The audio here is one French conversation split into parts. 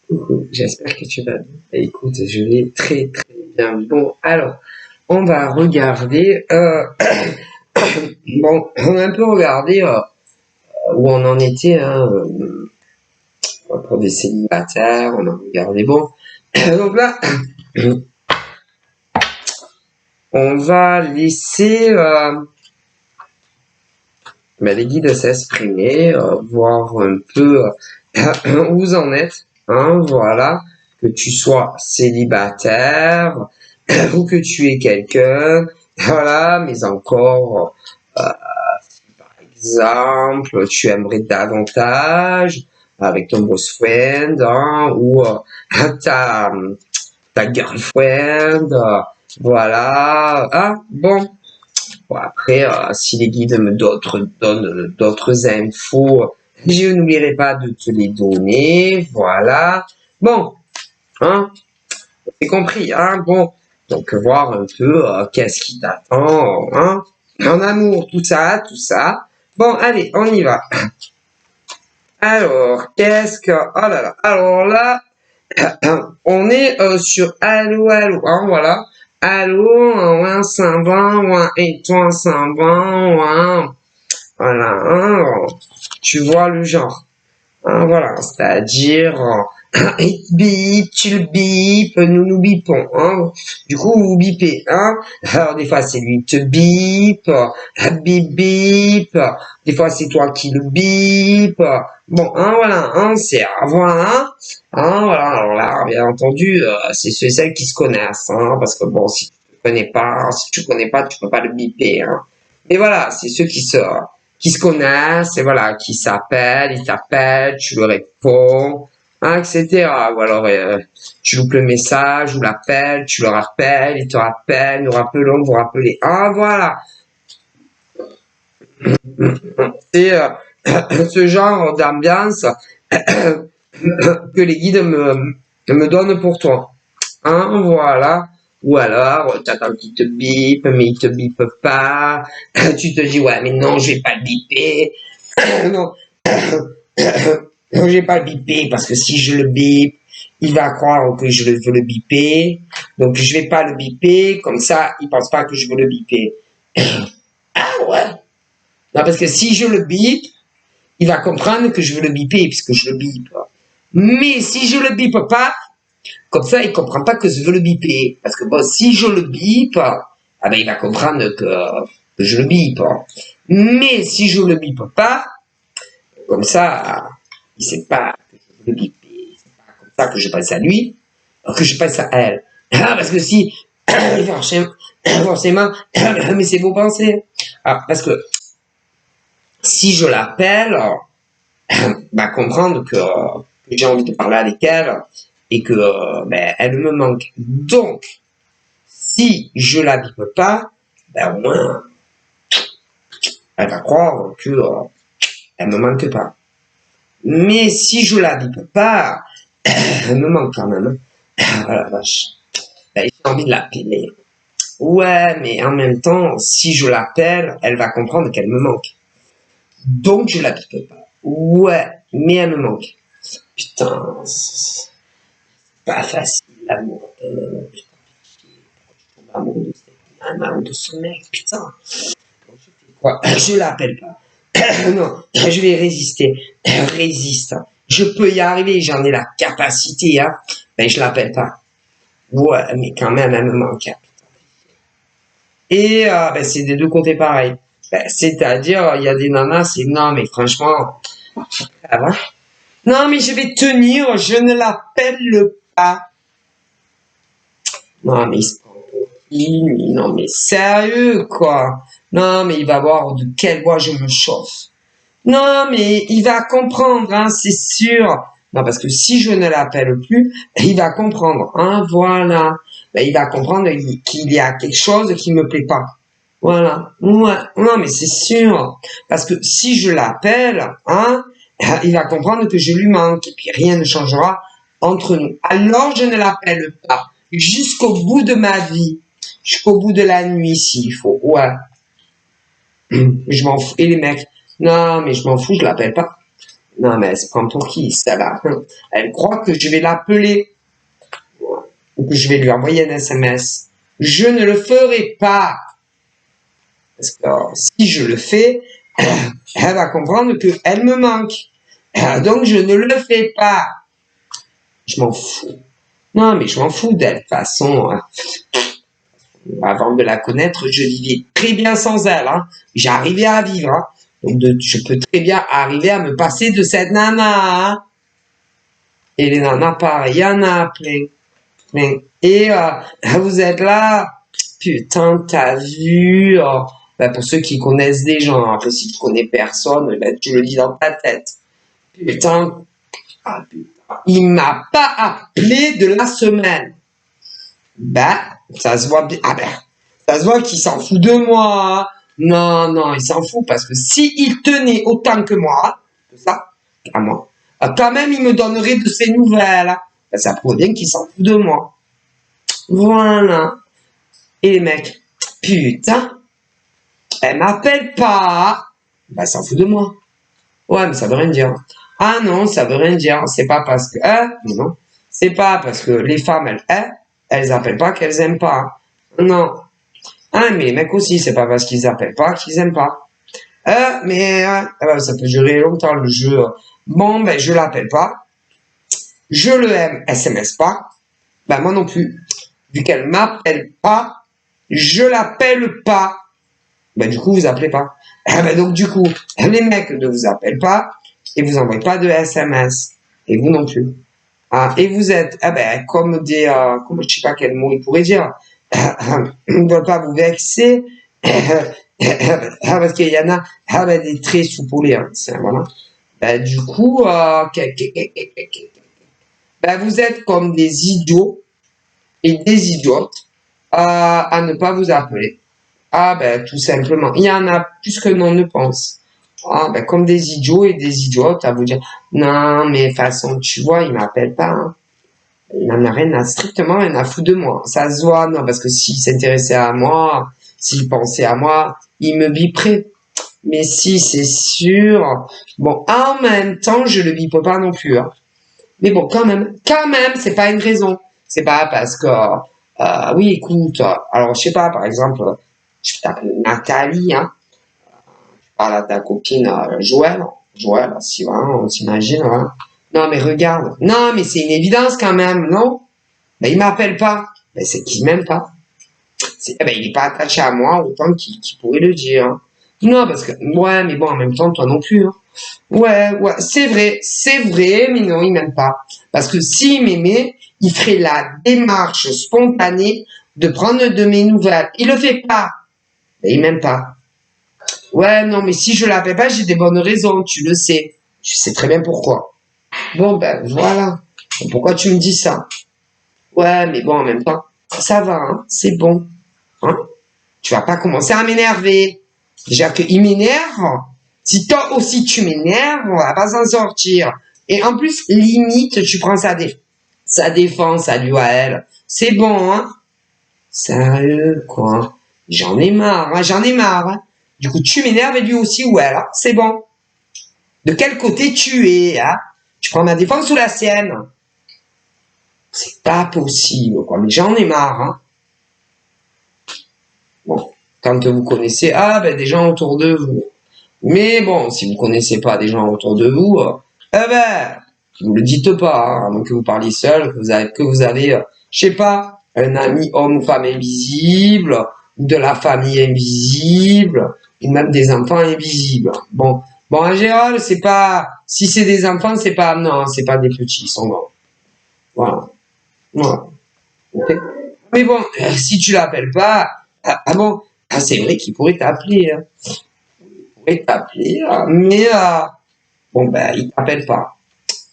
Coucou, j'espère que tu vas bien. Écoute, je vais très très bien. Bon, alors, on va regarder. Bon, on a un peu regardé où on en était hein, pour des célibataires. On a regardé. Bon, donc là, on va laisser les guides s'exprimer, voir un peu où vous en êtes. Hein, voilà, que tu sois célibataire ou que tu es quelqu'un, voilà, mais encore, si par exemple, tu aimerais davantage avec ton boyfriend hein, ou ta girlfriend, voilà. Ah, bon, après, si les guides me donnent d'autres infos, je n'oublierai pas de te les donner. Voilà. Bon, hein, c'est compris, hein. Bon, donc voir un peu qu'est-ce qui t'attend, hein. En amour, tout ça, tout ça. Bon, allez, on y va. Alors, qu'est-ce que... Oh là là. Alors là, on est sur Allô, Allô, hein, voilà. Allô, ouais, ça va, ouais, et toi, ça va, ouais. Voilà, hein, tu vois le genre. Hein, voilà, c'est-à-dire, il bip, tu le bip, nous bipons. Hein. Du coup, vous bipez. Hein. Alors, des fois, c'est lui qui te bip, bip, bip. Des fois, c'est toi qui le bip. Bon, hein, voilà, hein, c'est, voilà. Hein, voilà, alors là, bien entendu, c'est ceux et celles qui se connaissent. Hein, parce que bon, si tu connais pas, tu peux pas le biper. Hein. Mais voilà, c'est ceux qui se connaissent, et voilà, qui s'appellent, ils t'appellent, tu leur réponds, hein, etc. Ou alors, tu loupes le message, ou l'appel, tu le rappelles, ils te rappellent, nous rappelons, vous rappelez. Ah, voilà. C'est ce genre d'ambiance que les guides me donnent pour toi. Hein, voilà. Ou alors, t'attends qu'il te bip, mais il te bip pas. Tu te dis, ouais, mais non, je vais pas le biper. Non, non, je vais pas le biper parce que si je le bip, il va croire que je veux le biper. Donc, je vais pas le biper. Comme ça, il pense pas que je veux le biper. Ah ouais. Non, parce que si je le bip, il va comprendre que je veux le biper puisque je le bip. Mais si je le bip pas, comme ça, il comprend pas que je veux le biper. Parce que bon, si je le bip, ah ben, il va comprendre que je le bip. Mais si je le bip pas, comme ça, il sait pas que je veux le biper. C'est pas comme ça que je pense à lui, que je pense à elle. Ah, parce que si, forcément, mais c'est vos pensées. Ah, parce que si je l'appelle, va comprendre que j'ai envie de parler avec elle et que ben, elle me manque. Donc, si je la bipe pas, ben au moins, elle va croire que elle me manque pas. Mais si je la bipe pas, elle me manque quand même. Oh la vache. Ben, j'ai envie de l'appeler. Ouais, mais en même temps, si je l'appelle, elle va comprendre qu'elle me manque. Donc je la bipe pas. Ouais, mais elle me manque. Putain, c'est pas facile l'amour. Putain, je tombe amoureux de cette nana ou de ce mec, putain. Quoi? Je l'appelle pas. Non, je vais résister. Résiste. Je peux y arriver, j'en ai la capacité, hein. Ben, je l'appelle pas. Ouais, mais quand même, elle me manque. Et ben, c'est des deux côtés pareil. Ben, c'est-à-dire, il y a des nanas, c'est non, mais franchement, ça va. Non, mais je vais tenir, je ne l'appelle pas. Non, mais il se prend pour qui, lui? Non, mais sérieux, quoi. Non, mais il va voir de quelle voix je me chauffe. Non, mais il va comprendre, hein, c'est sûr. Non, parce que si je ne l'appelle plus, il va comprendre, hein, voilà. Ben, il va comprendre qu'il y a quelque chose qui me plaît pas. Voilà. Ouais. Non, mais c'est sûr. Parce que si je l'appelle, hein, il va comprendre que je lui manque. Et puis rien ne changera entre nous. Alors je ne l'appelle pas. Jusqu'au bout de ma vie. Jusqu'au bout de la nuit, s'il faut. Ouais. Je m'en fous. Et les mecs, non, mais je m'en fous, je l'appelle pas. Non, mais elle se prend pour qui, ça là? Elle croit que je vais l'appeler ou que je vais lui envoyer un SMS. Je ne le ferai pas. Parce que si je le fais, elle va comprendre qu'elle me manque. Donc je ne le fais pas. Je m'en fous. Non, mais je m'en fous d'elle. De toute façon, avant de la connaître, je vivais très bien sans elle. Hein. J'arrivais à vivre. Hein. Donc je peux très bien arriver à me passer de cette nana. Hein. Et les nanas, pareil, il y en a plein. plein. Et vous êtes là. Putain, t'as vu ben, pour ceux qui connaissent des gens, après si tu connais personne, ben, tu le dis dans ta tête. Putain, il m'a pas appelé de la semaine. Ben, ça se voit bien. Ah ben, ça se voit qu'il s'en fout de moi. Non, non, il s'en fout parce que s'il tenait autant que moi, que ça, à moi, quand même il me donnerait de ses nouvelles. Ben, ça prouve bien qu'il s'en fout de moi. Voilà. Et les mecs, putain, elle m'appelle pas. Ben, s'en fout de moi. Ouais, mais ça veut rien dire. Ah non, ça veut rien dire. C'est pas parce que, non. C'est pas parce que les femmes, elles appellent pas qu'elles aiment pas. Non. Ah, mais les mecs aussi, c'est pas parce qu'ils appellent pas qu'ils aiment pas. Mais, ça peut durer longtemps le jeu. Bon, ben, je l'appelle pas. Je le aime, SMS pas. Ben, moi non plus. Vu qu'elle m'appelle pas, je l'appelle pas. Ben, du coup, vous appelez pas. Ben, donc, du coup, les mecs ne vous appellent pas et vous envoyez pas de SMS. Et vous non plus. Ah, et vous êtes, comme des, comme je sais pas quel mot il pourrait dire. On ne doit pas vous vexer. Parce qu'il y en a, des traits sous-polés, hein. Voilà. Ben, du coup, ben, vous êtes comme des idiots et des idiotes à ne pas vous appeler. Ah ben tout simplement, il y en a plus que l'on ne pense. Ah ben comme des idiots et des idiotes à vous dire non mais de toute façon tu vois il m'appelle pas. Hein. Il n'en a rien à strictement rien à foutre de moi. Ça se voit non parce que s'il s'intéressait à moi, s'il pensait à moi, il me biperait. Mais si c'est sûr. Bon en même temps je le bipe pas non plus. Hein. Mais bon quand même c'est pas une raison. C'est pas parce que oui écoute alors je sais pas par exemple je t'appelle Nathalie, hein. Tu parles à ta copine Joël, si vraiment on s'imagine, hein. Non mais regarde, non mais c'est une évidence quand même, non? Ben il m'appelle pas, ben c'est qu'il m'aime pas. Ben il est pas attaché à moi autant qu'il pourrait le dire. Hein. Non parce que ouais mais bon en même temps toi non plus. Hein. Ouais c'est vrai mais non il m'aime pas parce que s'il m'aimait il ferait la démarche spontanée de prendre de mes nouvelles. Il le fait pas. Ben, il m'aime pas. Ouais, non, mais si je l'appelle pas, j'ai des bonnes raisons, tu le sais. Tu sais très bien pourquoi. Bon, ben, voilà. Pourquoi tu me dis ça? Ouais, mais bon, en même temps, ça va, hein, c'est bon. Hein? Tu vas pas commencer à m'énerver. Déjà qu'il m'énerve. Si toi aussi tu m'énerves, on va pas s'en sortir. Et en plus, limite, tu prends sa défense à lui ou à elle. C'est bon, hein? Sérieux, quoi. J'en ai marre, hein, j'en ai marre. Hein. Du coup, tu m'énerves et lui aussi, ouais, là, c'est bon. De quel côté tu es, hein? Tu prends ma défense ou la sienne? C'est pas possible, quoi. Mais j'en ai marre, hein. Bon, quand vous connaissez, des gens autour de vous. Mais bon, si vous connaissez pas des gens autour de vous, vous le dites pas, hein, donc que vous parliez seul, que vous avez, je sais pas, un ami homme ou femme invisible, ou de la famille invisible, ou même des enfants invisibles. Bon, en général, c'est pas, si c'est des enfants, c'est pas, non, c'est pas des petits, ils sont grands. Voilà. Okay. Mais bon, si tu l'appelles pas, c'est vrai qu'il pourrait t'appeler, hein. Mais il t'appelle pas.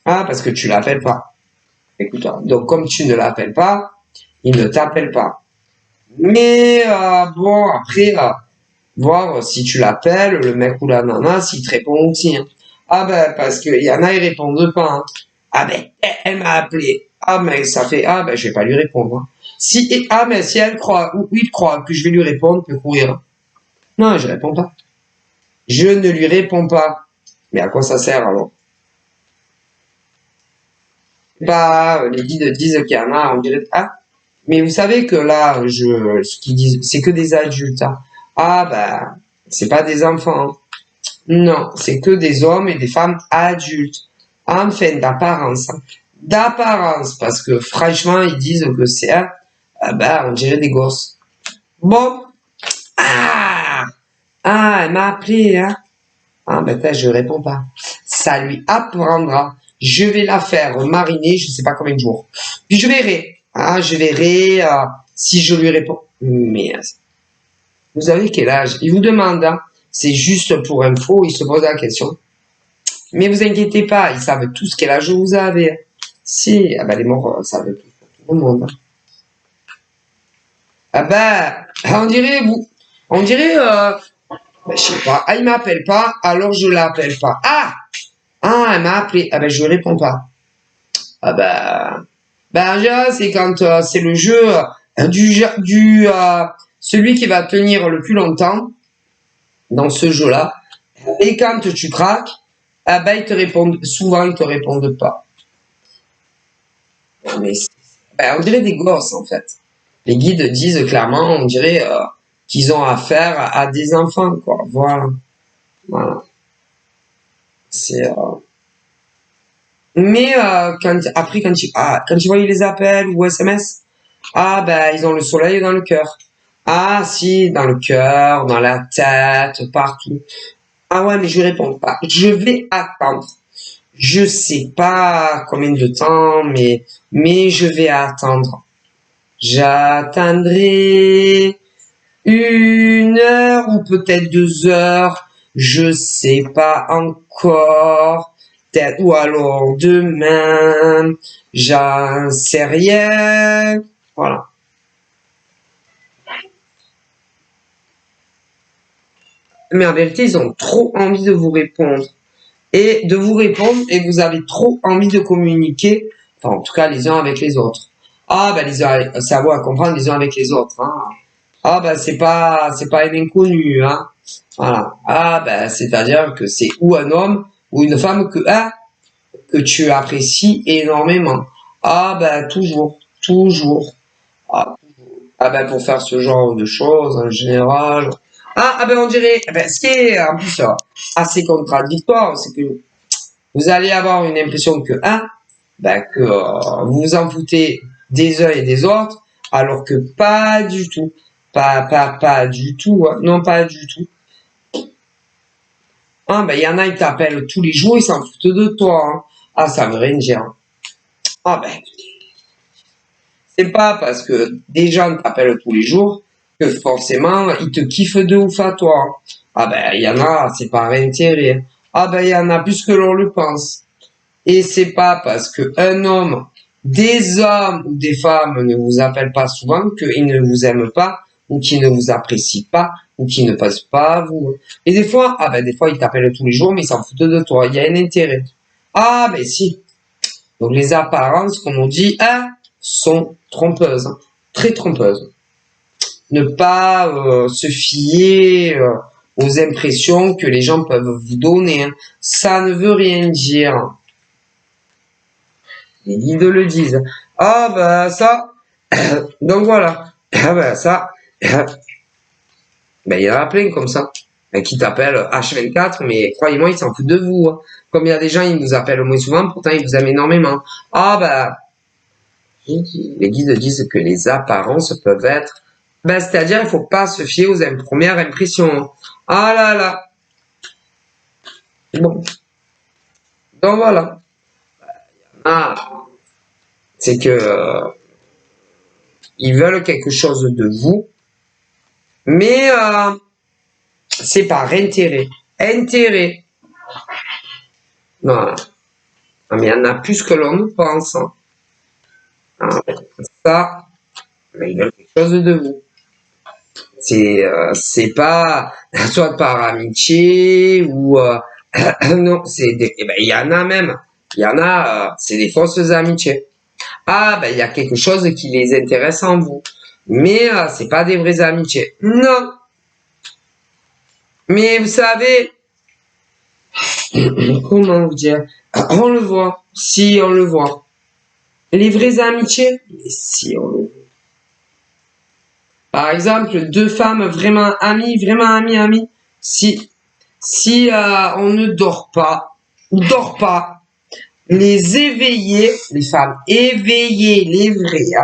Ah, parce que tu l'appelles pas. Écoute, donc comme tu ne l'appelles pas, il ne t'appelle pas. Mais après, voir si tu l'appelles, le mec ou la nana, s'il te répond aussi. Hein. Ah parce qu'il y en a, ils répondent pas. Hein. Ah elle m'a appelé. Ah mais ça fait, je vais pas lui répondre. Hein. Si elle croit, ou il croit que je vais lui répondre, il peut courir. Non, je réponds pas. Je ne lui réponds pas. Mais à quoi ça sert alors? Bah, les guides disent qu'il y en a, on dirait, ah, mais vous savez que là, ce qu'ils disent, c'est que des adultes, hein. Ah, bah, c'est pas des enfants, hein. Non, c'est que des hommes et des femmes adultes. Enfin, d'apparence, hein. D'apparence, parce que franchement, ils disent que c'est, ah, bah, on dirait des gosses. Bon, ah, ah, elle m'a appelé, hein. Ah, ben, je réponds pas. Ça lui apprendra. Je vais la faire mariner, je sais pas combien de jours. Puis je verrai. Ah, je verrai si je lui réponds. Mais vous avez quel âge? Il vous demande, hein. C'est juste pour info, il se pose la question. Mais vous inquiétez pas, ils savent tous quel âge vous avez. Si, ah ben les morts savent tout le monde, hein. Ah ben, on dirait, ben, je sais pas. Ah, il m'appelle pas, alors je l'appelle pas. Ah, elle m'a appelé. Ah ben, je réponds pas. Ah ben, déjà, c'est quand c'est le jeu celui qui va tenir le plus longtemps dans ce jeu-là. Et quand tu craques, ah ben, souvent, ils te répondent pas. Mais ben, on dirait des gosses, en fait. Les guides disent clairement, on dirait qu'ils ont affaire à des enfants, quoi. Voilà. Voilà. C'est, mais après, quand tu voyais les appels ou SMS, ah ben ils ont le soleil dans le cœur. Ah si, dans le cœur, dans la tête, partout. Ah ouais, mais je réponds pas. Je vais attendre. Je sais pas combien de temps, mais je vais attendre. J'attendrai 1 heure ou peut-être 2 heures. Je sais pas encore. Peut-être, ou alors demain. J'en sais rien. Voilà. Mais en vérité, ils ont trop envie de vous répondre. Et vous avez trop envie de communiquer, enfin, en tout cas, les uns avec les autres. Ah, ben, savoir comprendre les uns avec les autres, hein. Ah, ben, c'est pas un inconnu, hein. Voilà. Ah, ben, c'est-à-dire que c'est ou un homme ou une femme que tu apprécies énormément. Ah, ben, toujours, toujours. Ah, ah ben pour faire ce genre de choses en général. Ah ben on dirait, ben, ce qui est en plus assez contradictoire, c'est que vous allez avoir une impression que vous vous en foutez des uns et des autres, alors que pas du tout, pas du tout, hein. Non pas du tout. Ah ben il y en a ils t'appellent tous les jours, ils s'en foutent de toi, hein. Ah ça veut rien dire. Ah ben c'est pas parce que des gens t'appellent tous les jours que forcément ils te kiffent de ouf à toi. Ah ben il y en a, c'est par intérêt. Ah ben il y en a plus que l'on le pense. Et c'est pas parce que un homme, des hommes ou des femmes ne vous appellent pas souvent qu'ils ne vous aiment pas ou qu'ils ne vous apprécient pas ou qu'ils ne passent pas à vous. Et des fois ils t'appellent tous les jours mais ils s'en foutent de toi. Il y a un intérêt. Ah ben si. Donc les apparences, comme on dit, sont trompeuses, hein, très trompeuses. Ne pas se fier aux impressions que les gens peuvent vous donner, hein. Ça ne veut rien dire. Les guides le disent. Ah ben ça, donc voilà. Ah ben ça, ben il y en a plein comme ça. Qui t'appellent H24, mais croyez-moi, ils s'en foutent de vous, hein. Comme il y a des gens, ils vous appellent moins souvent, pourtant ils vous aiment énormément. Ah ben, les guides disent que les apparences peuvent être, ben, c'est-à-dire il faut pas se fier aux premières impressions. Ah là là. Bon. Donc voilà. Ah, c'est que ils veulent quelque chose de vous, mais c'est par intérêt. Intérêt. Voilà. Ah, mais il y en a plus que l'on ne pense, hein. Ah, ça, mais ils veulent quelque chose de vous. C'est pas soit par amitié ou non, ben, il y en a même, il y en a, c'est des fausses amitiés. Ah ben il y a quelque chose qui les intéresse en vous, mais c'est pas des vraies amitiés. Non, mais vous savez, comment vous dire, on le voit, si on le voit. Les vraies amitiés, mais si on le... Par exemple, deux femmes vraiment amies, si on ne dort pas, les éveillés, les femmes éveillées, les vraies,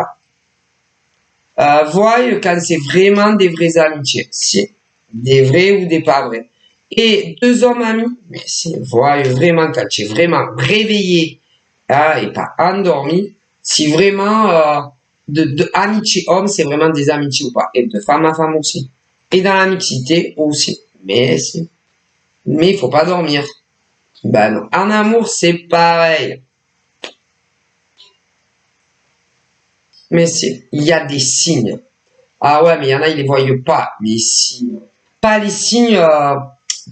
voient quand c'est vraiment des vraies amitiés, si, des vrais ou des pas vrais. Et deux hommes amis, mais c'est voient vraiment quand tu es vraiment réveillé et pas endormi, si vraiment de amitié homme, c'est vraiment des amitiés ou pas. Et de femme à femme aussi. Et dans la mixité aussi. Mais il faut pas dormir. Ben non. En amour, c'est pareil. Mais si, il y a des signes. Ah ouais, mais il y en a, ils les voient pas. Les signes. Pas les signes,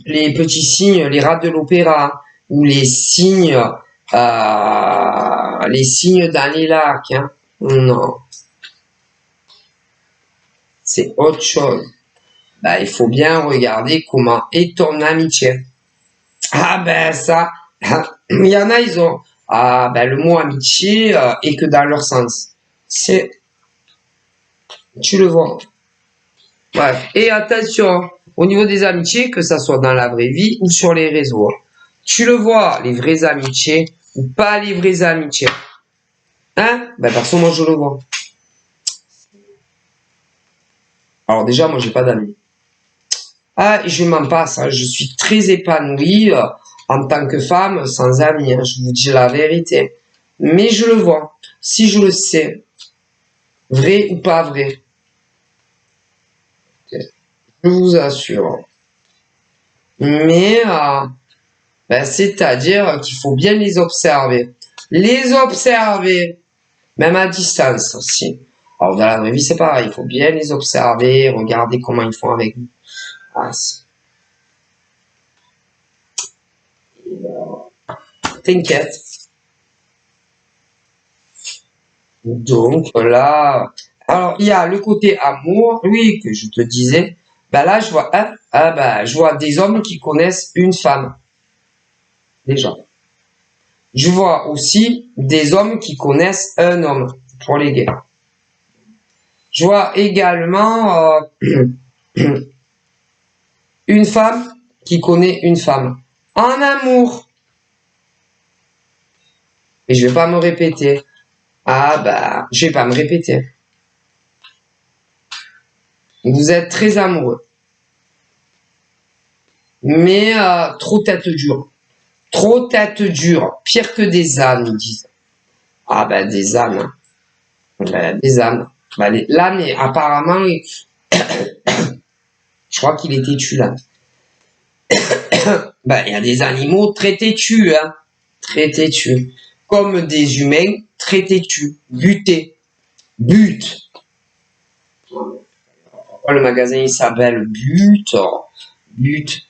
les petits signes, les rats de l'opéra. Ou les signes dans les lacs. Hein. Non. C'est autre chose. Ben, il faut bien regarder comment est ton amitié. Ah ben ça, il y en a, ils ont le mot amitié est que dans leur sens. C'est, tu le vois. Bref, et attention, au niveau des amitiés, que ça soit dans la vraie vie ou sur les réseaux. Tu le vois, les vraies amitiés ou pas les vraies amitiés. Hein? Ben perso, moi je le vois. Alors déjà, moi j'ai pas d'amis. Ah, je m'en passe, hein, je suis très épanouie en tant que femme sans amis, hein, je vous dis la vérité. Mais je le vois, si je le sais, vrai ou pas vrai, je vous assure. Mais c'est-à-dire qu'il faut bien les observer. Les observer, même à distance aussi. Alors dans la vraie vie, c'est pareil, il faut bien les observer, regarder comment ils font avec nous. Ah, t'inquiète. Donc là, alors il y a le côté amour, oui, que je te disais. Ben là, je vois, je vois des hommes qui connaissent une femme. Déjà. Je vois aussi des hommes qui connaissent un homme, pour les gays. Je vois également une femme qui connaît une femme. En amour. Et je vais pas me répéter. Je vais pas me répéter. Vous êtes très amoureux. Mais trop tête dure. Trop tête dure. Pire que des ânes, ils disent. Ah ben des ânes. Des ânes. L'âne, apparemment, je crois qu'il est têtu là. Il y a des animaux très têtus, hein. Très têtus. Comme des humains très têtus. Butés. But. Le magasin il s'appelle But. Buter.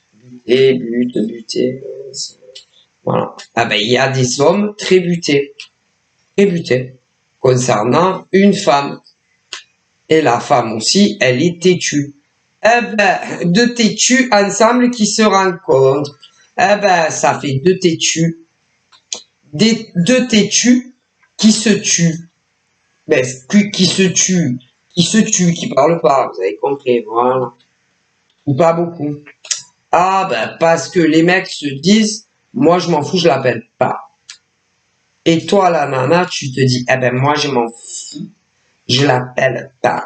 Voilà. Il y a des hommes très butés. Très butés. Concernant une femme. Et la femme aussi, elle est têtue. Deux têtus ensemble qui se rencontrent. Ça fait deux têtus. Deux têtus qui se tuent. Qui se tuent, qui parlent pas, vous avez compris, voilà. Ou pas beaucoup. Parce que les mecs se disent, moi je m'en fous, je l'appelle pas. Et toi la nana, tu te dis, moi je m'en fous, je l'appelle pas.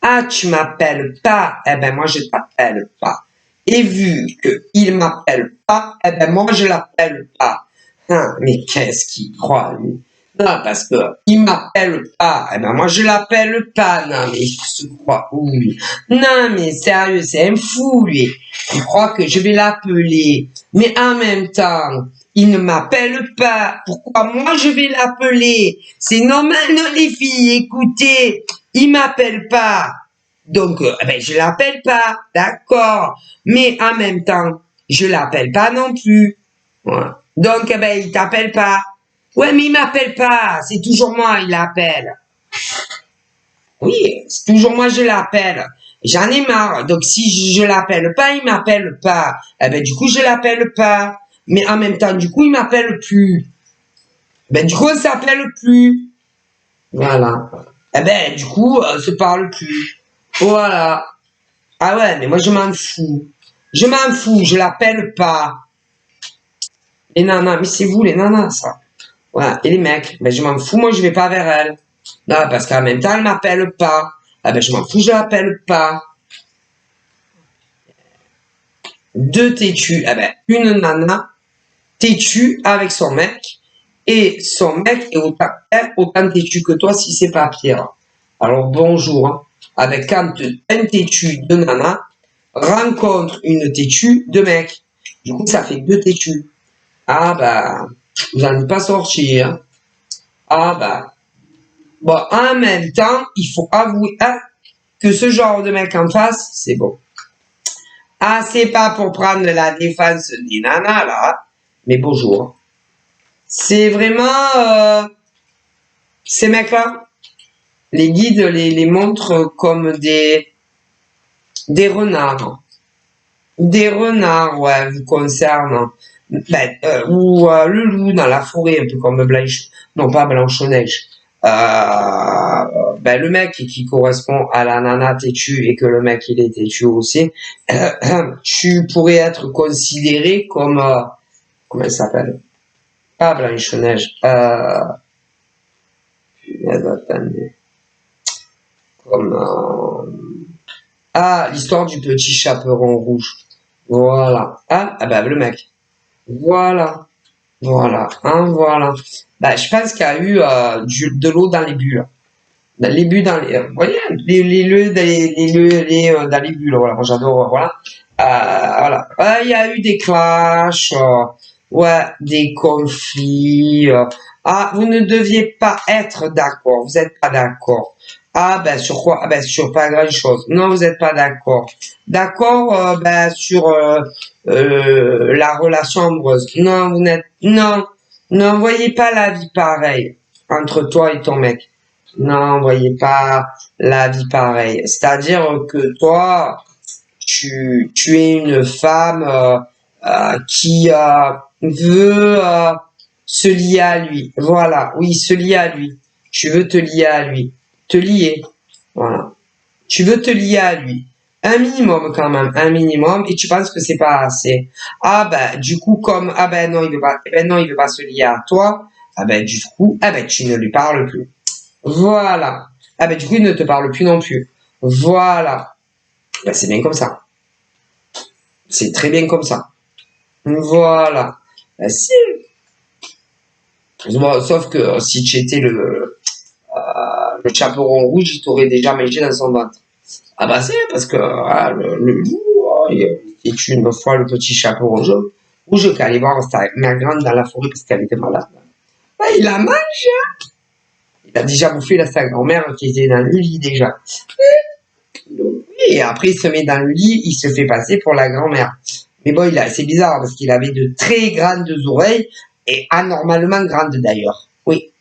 Ah, tu m'appelles pas, moi je t'appelle pas. Et vu que il m'appelle pas, moi je l'appelle pas. Mais qu'est-ce qu'il croit, lui? Non, parce que il m'appelle pas, moi je l'appelle pas. Non, mais il se croit où, lui? Non, mais sérieux, c'est un fou, lui. Il croit que je vais l'appeler. Mais en même temps, il ne m'appelle pas. Pourquoi moi je vais l'appeler? C'est normal, non, les filles, écoutez, il m'appelle pas. Donc, je l'appelle pas, d'accord. Mais en même temps, je l'appelle pas non plus. Voilà. Donc, il t'appelle pas. Ouais, mais il m'appelle pas. C'est toujours moi, il l'appelle. Oui, c'est toujours moi, je l'appelle. J'en ai marre. Donc, si je l'appelle pas, il m'appelle pas. Du coup, je l'appelle pas. Mais en même temps, du coup, il m'appelle plus. Ben, du coup, on s'appelle plus. Voilà. Eh ben, du coup, on se parle plus. Voilà. Ah ouais, mais moi, je m'en fous. Je m'en fous, je l'appelle pas. Les nanas, mais c'est vous, les nanas, ça. Voilà. Et les mecs, ben, je m'en fous, moi, je vais pas vers elle. Non, parce qu'en même temps, elle m'appelle pas. Ah ben, je m'en fous, je l'appelle pas. Deux têtus. Ah ben, une nana têtue avec son mec. Et son mec est autant têtu que toi si c'est pas pire. Alors bonjour. Hein. Avec quand un têtu de nana rencontre une têtue de mec. Du coup, ça fait deux têtus. Ah bah, vous n'en êtes pas sorti. Hein. Ah bah. Bon, en même temps, il faut avouer hein, que ce genre de mec en face, c'est bon. Ah, c'est pas pour prendre la défense des nanas, là. Mais bonjour. C'est vraiment ces mecs-là. Les guides les montrent comme des renards. Des renards, ouais, vous concernent. Ben, ou le loup dans la forêt, un peu comme Blanche. Non, pas Blanche-Neige. Ben, le mec qui correspond à la nana têtue et que le mec il est têtu aussi, tu pourrais être considéré comme comment elle s'appelle? Pas Blanche-Neige. Attendez. Comme ah, l'histoire du petit chaperon rouge. Voilà. Ah ben le mec. Voilà. Voilà. Hein, voilà. Ben, je pense qu'il y a eu de l'eau dans les bulles. Dans les bulles dans les. Vous voyez, les leux dans les bulles. Voilà. Moi j'adore. Voilà. Voilà. Il y a eu des clashs. Ouais, des conflits. Ah, vous ne deviez pas être d'accord. Vous n'êtes pas d'accord. Ah ben sur quoi? Ah ben sur pas grand chose. Non, vous n'êtes pas d'accord. D'accord ben sur la relation amoureuse. Non, vous n'êtes non, voyez pas la vie pareille entre toi et ton mec. Non, voyez pas la vie pareille. C'est-à-dire que toi, tu es une femme qui veut se lier à lui. Voilà, oui, se lier à lui. Tu veux te lier à lui. Te lier. Voilà. Tu veux te lier à lui. Un minimum quand même, un minimum, et tu penses que c'est pas assez. Ah ben, du coup, comme, ah ben non, il veut pas, eh ben non, il veut pas se lier à toi, ah ben du coup, ah ben tu ne lui parles plus. Voilà. Ah ben du coup, il ne te parle plus non plus. Voilà. Ben, c'est bien comme ça. C'est très bien comme ça. Voilà. Ben, si. Bon, sauf que si tu étais le chaperon rouge, il t'aurait déjà mangé dans son ventre. Ah bah c'est parce que le loup, il est une fois le petit chaperon rouge qui allait voir sa mère grande dans la forêt parce qu'elle était malade. Ah, il a mangé. Il a déjà bouffé sa grand-mère qui était dans le lit déjà. Et après il se met dans le lit, il se fait passer pour la grand-mère. Mais bon, c'est bizarre parce qu'il avait de très grandes oreilles et anormalement grandes d'ailleurs. Oui.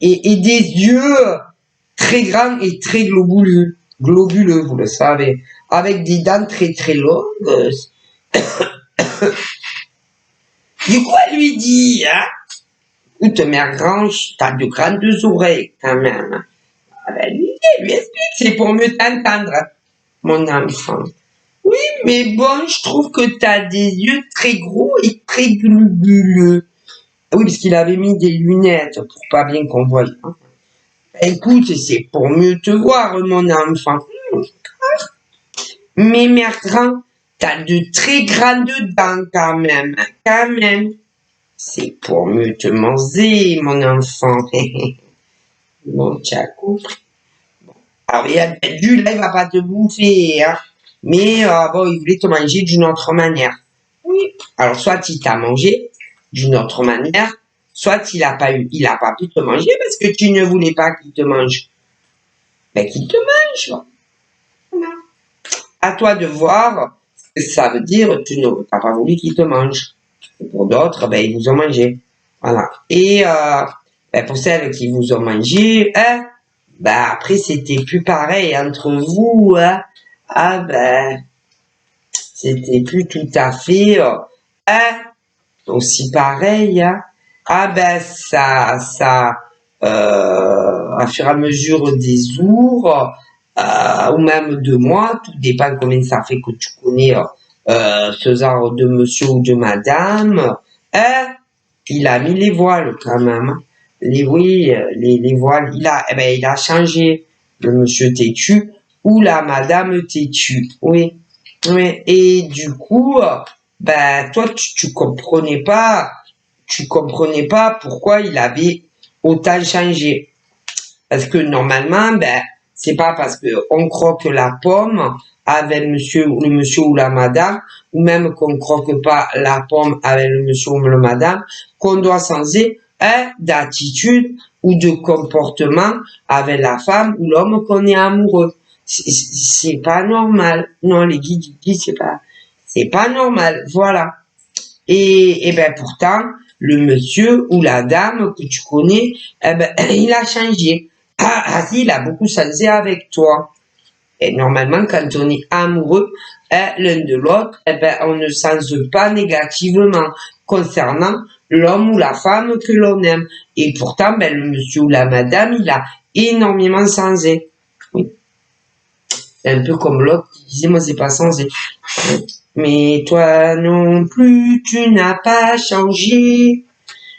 Et des yeux très grands et très globuleux, vous le savez, avec des dents très très longues. Du coup, elle lui dit, hein, écoute, mère Grange, t'as de grandes oreilles quand même. Elle lui explique, c'est pour mieux t'entendre, mon enfant. Oui, mais bon, je trouve que t'as des yeux très gros et très globuleux. Oui, parce qu'il avait mis des lunettes pour pas bien qu'on voie. Hein. Écoute, c'est pour mieux te voir, mon enfant. Mais mère grand, t'as de très grandes dents quand même, quand même. C'est pour mieux te manger, mon enfant. Bon, tu as compris. Alors, il a dû, là, il va pas te bouffer, hein. Mais bon, il voulait te manger d'une autre manière. Oui. Alors, soit il t'a mangé d'une autre manière, soit il a pas pu te manger parce que tu ne voulais pas qu'il te mange. Ben, qu'il te mange. Voilà. À toi de voir ce que ça veut dire, tu n'as pas voulu qu'il te mange. Et pour d'autres, ben, ils vous ont mangé. Voilà. Et ben, pour celles qui vous ont mangé, hein, ben, après, c'était plus pareil entre vous. Hein. Ah ben, c'était plus tout à fait hein, aussi pareil. Hein. Ah ben à fur et à mesure des jours, ou même de mois, tout dépend combien ça fait que tu connais ce genre de monsieur ou de madame. Hein, il a mis les voiles quand même, hein. Oui, les voiles, il a changé le monsieur têtu ou la madame têtue. Oui, oui. Et du coup, ben toi tu comprenais pas pourquoi il avait autant changé. Parce que normalement, ben, c'est pas parce que on croque la pomme avec le monsieur ou la madame, ou même qu'on croque pas la pomme avec le monsieur ou la madame, qu'on doit changer d'attitude ou de comportement avec la femme ou l'homme qu'on est amoureux. C'est pas normal. Non, les guides disent c'est pas normal. Voilà. Et ben pourtant, le monsieur ou la dame que tu connais, eh ben, il a changé. Si, il a beaucoup changé avec toi. Et normalement, quand on est amoureux l'un de l'autre, eh ben, on ne change pas négativement concernant l'homme ou la femme que l'on aime. Et pourtant, ben, le monsieur ou la madame, il a énormément changé. Oui. C'est un peu comme l'autre qui disait, moi, c'est pas changé. Mais toi non plus, tu n'as pas changé.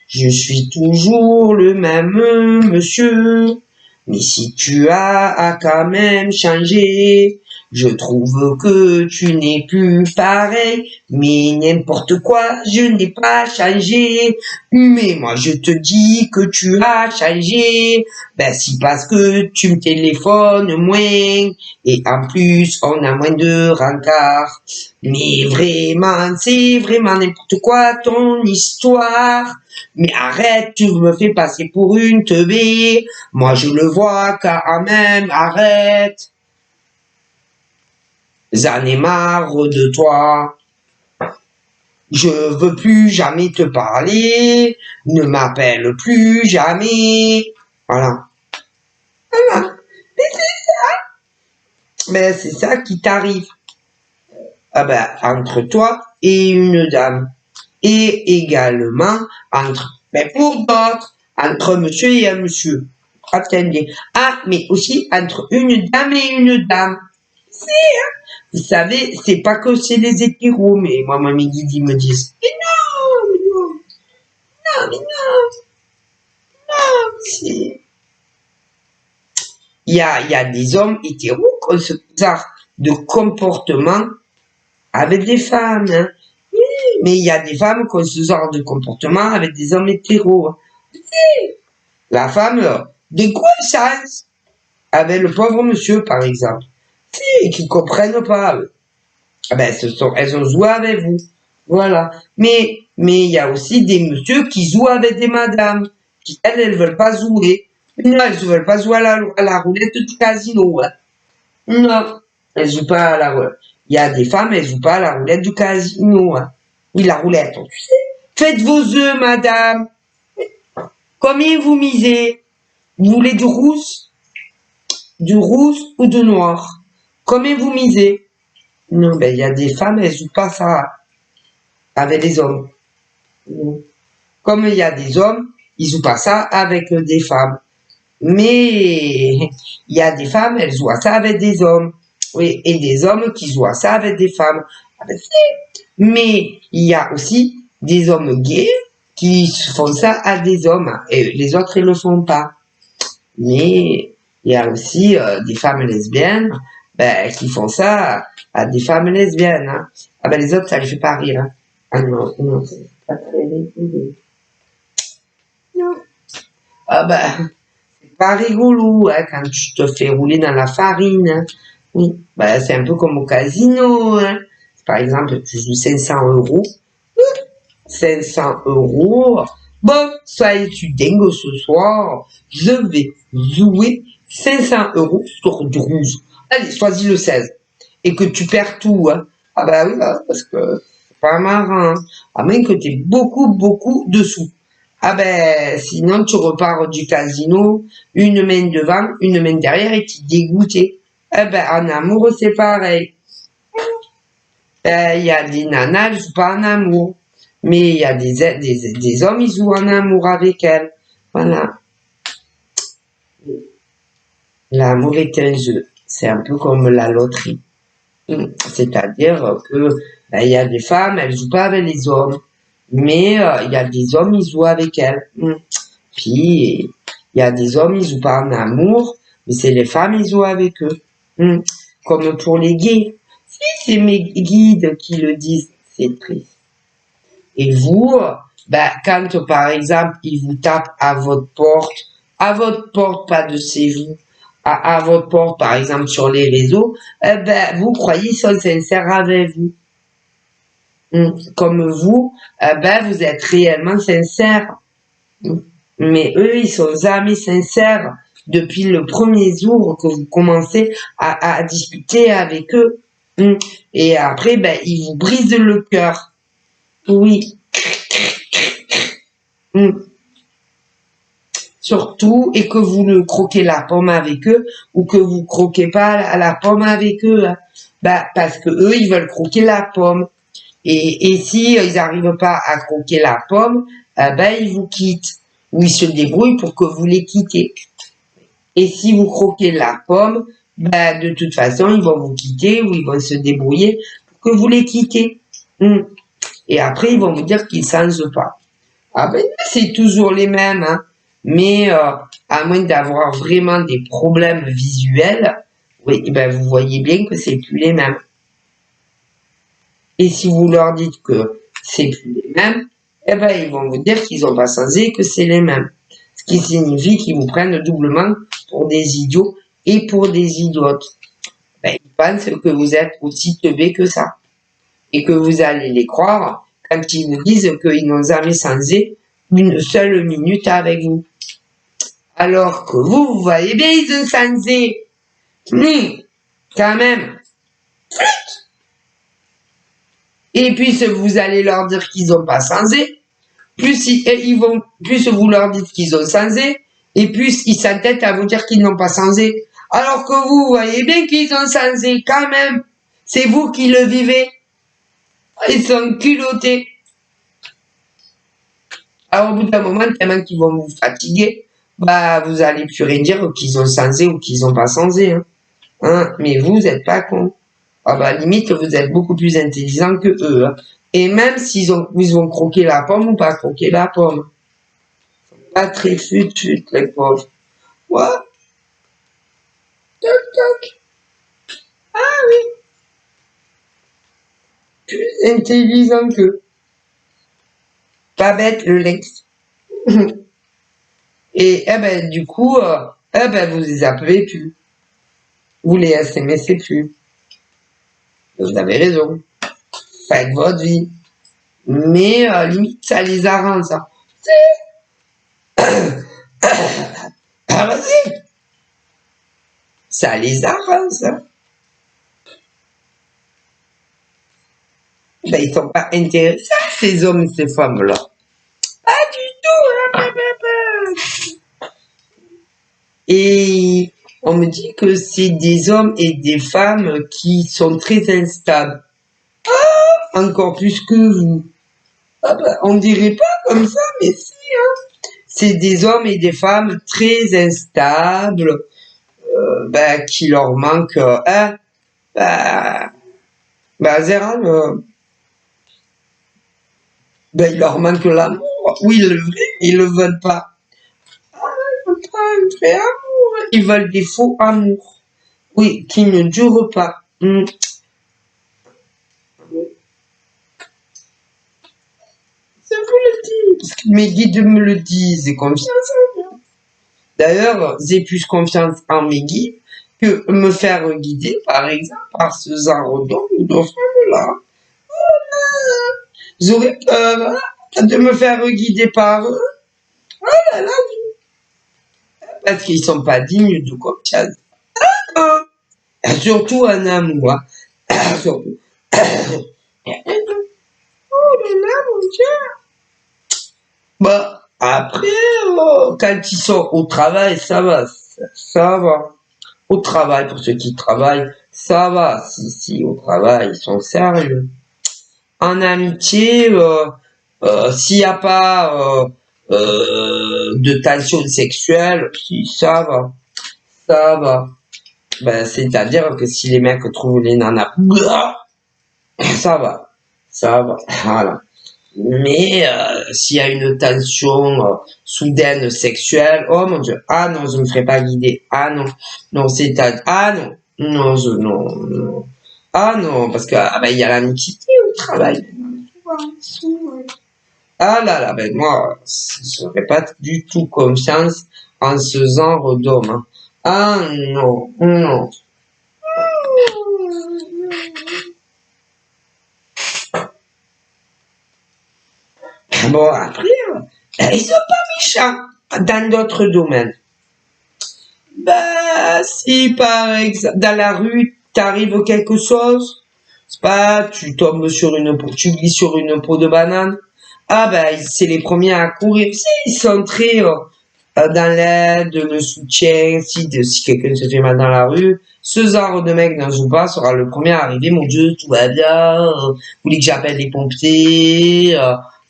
Je suis toujours le même monsieur. Mais si tu as quand même changé, je trouve que tu n'es plus pareil. Mais n'importe quoi, je n'ai pas changé. Mais moi je te dis que tu as changé. Ben si parce que tu me téléphones moins. Et en plus, on a moins de rencard. Mais vraiment, c'est vraiment n'importe quoi ton histoire. Mais arrête, tu me fais passer pour une teubée. Moi, je le vois quand même, arrête. J'en ai marre de toi. Je veux plus jamais te parler. Ne m'appelle plus jamais. Voilà. Voilà. Mais c'est ça qui t'arrive. Ah ben, entre toi et une dame. Et également entre, mais pour d'autres, entre monsieur et un monsieur. Attendez. Ah, mais aussi entre une dame et une dame. Vous savez, c'est pas que c'est les hétéros, mais moi, mes guides, ils me disent, mais non, mais non, non, mais non, non, c'est... Il y a des hommes hétéros qui ont ce genre de comportement avec des femmes, hein. Oui, mais il y a des femmes qui ont ce genre de comportement avec des hommes hétéros. La femme, de quoi chance avec le pauvre monsieur, par exemple, et qui comprennent pas. Ah ben, elles ont joué avec vous. Voilà. Mais il y a aussi des messieurs qui jouent avec des madames, qui, elles veulent pas jouer. Non, elles ne veulent pas jouer à la roulette du casino, hein. Non, elles jouent pas à la roulette. Il y a des femmes, elles jouent pas à la roulette du casino, hein. Oui, la roulette, tu sais. Faites vos œufs, madame. Combien vous misez? Vous voulez du rouge ou du noir? Combien vous misez? Non, ben, il y a des femmes, elles jouent pas ça avec les hommes. Comme il y a des hommes, ils jouent pas ça avec des femmes. Mais il y a des femmes, elles jouent ça avec des hommes. Oui, et des hommes qui jouent ça avec des femmes. Mais il y a aussi des hommes gays qui font ça à des hommes et les autres, ils le font pas. Mais il y a aussi des femmes lesbiennes qui font ça à des femmes lesbiennes. Hein. Ah ben les autres, ça les fait pas rire. Hein. Ah non, non, c'est pas très rigolo. Non. Ah ben, c'est pas rigolo hein, quand tu te fais rouler dans la farine. Hein. Oui, ben, c'est un peu comme au casino. Hein. Par exemple, tu joues 500 €. 500 €. Bon, soyez-tu dingue ce soir? Je vais jouer 500 € sur 12. Allez, choisis le 16. Et que tu perds tout, hein. Ah bah oui, bah, parce que c'est pas marrant. Hein. À moins que tu aies beaucoup, beaucoup de sous. Ah ben, sinon tu repars du casino, une main devant, une main derrière et tu es dégoûté. Eh ben, en amour, c'est pareil. Il y a des nanas, elles jouent pas en amour. Mais il y a des hommes, ils jouent en amour avec elle. Voilà. L'amour est un jeu. C'est un peu comme la loterie. C'est-à-dire que il y a des femmes, elles jouent pas avec les hommes. Mais il y a des hommes, ils jouent avec elles. Puis, il y a des hommes, ils jouent pas en amour, mais c'est les femmes, ils jouent avec eux. Comme pour les gays. Si c'est mes guides qui le disent, c'est triste. Et vous, quand par exemple, ils vous tapent à votre porte, pas de chez vous, à votre porte, par exemple, sur les réseaux, vous croyez qu'ils sont sincères avec vous. Comme vous, vous êtes réellement sincères. Mais eux, ils sont jamais sincères depuis le premier jour que vous commencez à discuter avec eux. Et après, ils vous brisent le cœur. Oui. Surtout, et que vous ne croquez la pomme avec eux, ou que vous croquez pas la pomme avec eux. Parce que eux, ils veulent croquer la pomme. Et si ils n'arrivent pas à croquer la pomme, ils vous quittent. Ou ils se débrouillent pour que vous les quittez. Et si vous croquez la pomme, de toute façon, ils vont vous quitter ou ils vont se débrouiller pour que vous les quittez. Et après, ils vont vous dire qu'ils ne changent pas. C'est toujours les mêmes, hein. Mais à moins d'avoir vraiment des problèmes visuels, oui, vous voyez bien que c'est plus les mêmes. Et si vous leur dites que c'est plus les mêmes, ils vont vous dire qu'ils n'ont pas changé, que c'est les mêmes. Ce qui signifie qu'ils vous prennent doublement pour des idiots et pour des idiotes. Ils pensent que vous êtes aussi teubés que ça. Et que vous allez les croire quand ils vous disent qu'ils n'ont jamais changé une seule minute avec vous. Alors que vous voyez bien, ils ont changé. Quand même. Et puis, vous allez leur dire qu'ils n'ont pas changé. Plus vous leur dites qu'ils ont changé, et plus ils s'entêtent à vous dire qu'ils n'ont pas changé. Alors que vous voyez bien qu'ils ont changé quand même. C'est vous qui le vivez. Ils sont culottés. Alors, au bout d'un moment, tellement qu'ils vont vous fatiguer, vous allez plus rien dire qu'ils ont changé ou qu'ils n'ont pas changé. Mais vous n'êtes pas con. Limite, vous êtes beaucoup plus intelligent que eux. Et même s'ils vont croquer la pomme ou pas croquer la pomme. Pas très fut, les pauvres. What? Toc, toc. Ah oui. Plus intelligent qu'eux. Pas bête, le lynx. Et du coup, vous les appelez plus. Vous les SMSez plus. Vous avez raison. Faites votre vie. Mais limite, ça les arrange. Ça. Vas-y. Ça les arrange. Ils sont pas intéressés, ces hommes et ces femmes-là. Pas du tout. Et on me dit que c'est des hommes et des femmes qui sont très instables. Encore plus que vous. On dirait pas comme ça, mais si. C'est des hommes et des femmes très instables, qui leur manquent. Zéran, il leur manque l'amour. Oui, le vrai, ils le veulent pas. Ils veulent pas un vrai amour. Ils veulent des faux amours. Oui, qui ne durent pas. Je vous le dis, parce que mes guides me le disent, et confiance en moi. D'ailleurs, j'ai plus confiance en mes guides que me faire guider, par exemple, par ce genre d'homme, de femme-là. J'aurais peur de me faire guider par eux. Oh là là, parce qu'ils sont pas dignes de confiance. Surtout en amour. Surtout. Oh là là, mon Dieu. Après, quand ils sont au travail, ça va. Ça va. Au travail, pour ceux qui travaillent, ça va. Si, au travail, ils sont sérieux. En amitié, S'il n'y a pas de tension sexuelle, si ça va, ça va. Ben, c'est-à-dire que si les mecs trouvent les nanas, ça va, ça va, voilà. Mais s'il y a une tension soudaine sexuelle, oh mon Dieu, ah non, je me ferai pas guider, ah non, non, ah non, non, non, ah non, parce que ah, ben, il y a l'amitié au travail. Ah là là, ben moi, je n'aurais pas du tout confiance en ce genre d'homme. Hein. Ah non, non. Bon, après, ils sont pas méchants dans d'autres domaines. Bah, si par exemple, dans la rue, t'arrive quelque chose, c'est pas, tu tombes sur une peau, tu glisses sur une peau de banane, ah ben, c'est les premiers à courir. Si, ils sont très dans l'aide, le soutien, si quelqu'un se fait mal dans la rue, ce genre de mec n'en joue pas, sera le premier à arriver, mon Dieu, tout va bien, vous voulez que j'appelle les pompiers,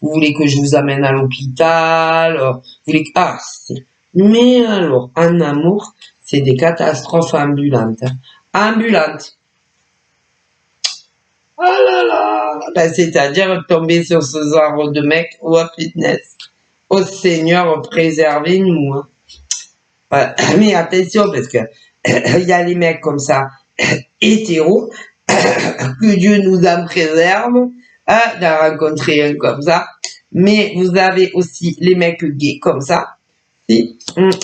vous voulez que je vous amène à l'hôpital, vous voulez que... Ah, mais alors, en amour, c'est des catastrophes ambulantes. Hein. Ambulantes. Oh là là. Ben, c'est-à-dire tomber sur ce genre de mec, oh fitness. Oh Seigneur, préservez-nous. Hein. Mais attention, parce que il y a les mecs comme ça, hétéros, que Dieu nous en préserve, hein, d'en rencontrer un comme ça. Mais vous avez aussi les mecs gays comme ça. Si.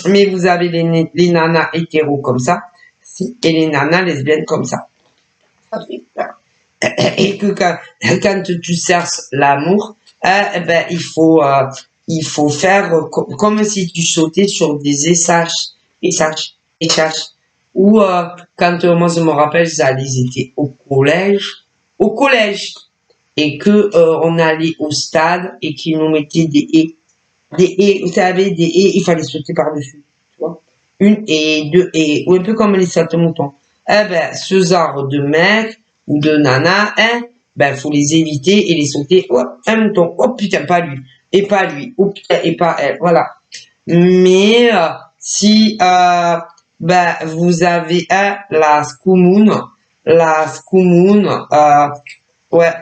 Mais vous avez les nanas hétéros comme ça. Si. Et les nanas lesbiennes comme ça. Ça fait peur. Et que quand tu cherches l'amour, ben, il faut faire comme si tu sautais sur des échages. Ou quand moi je me rappelle, ils étaient au collège, et que on allait au stade et qu'ils nous mettaient des haies, vous savez, des haies, il fallait sauter par-dessus, tu vois. Une haie, deux haies, ou un peu comme les sautes-moutons. Eh ben, ce genre de mec ou de nana, hein, ben, faut les éviter et les sauter, hop, un mouton, oh putain, pas lui, et pas lui, oh putain, et pas elle, voilà. Mais, si, ben, vous avez, la scoumoune, ouais,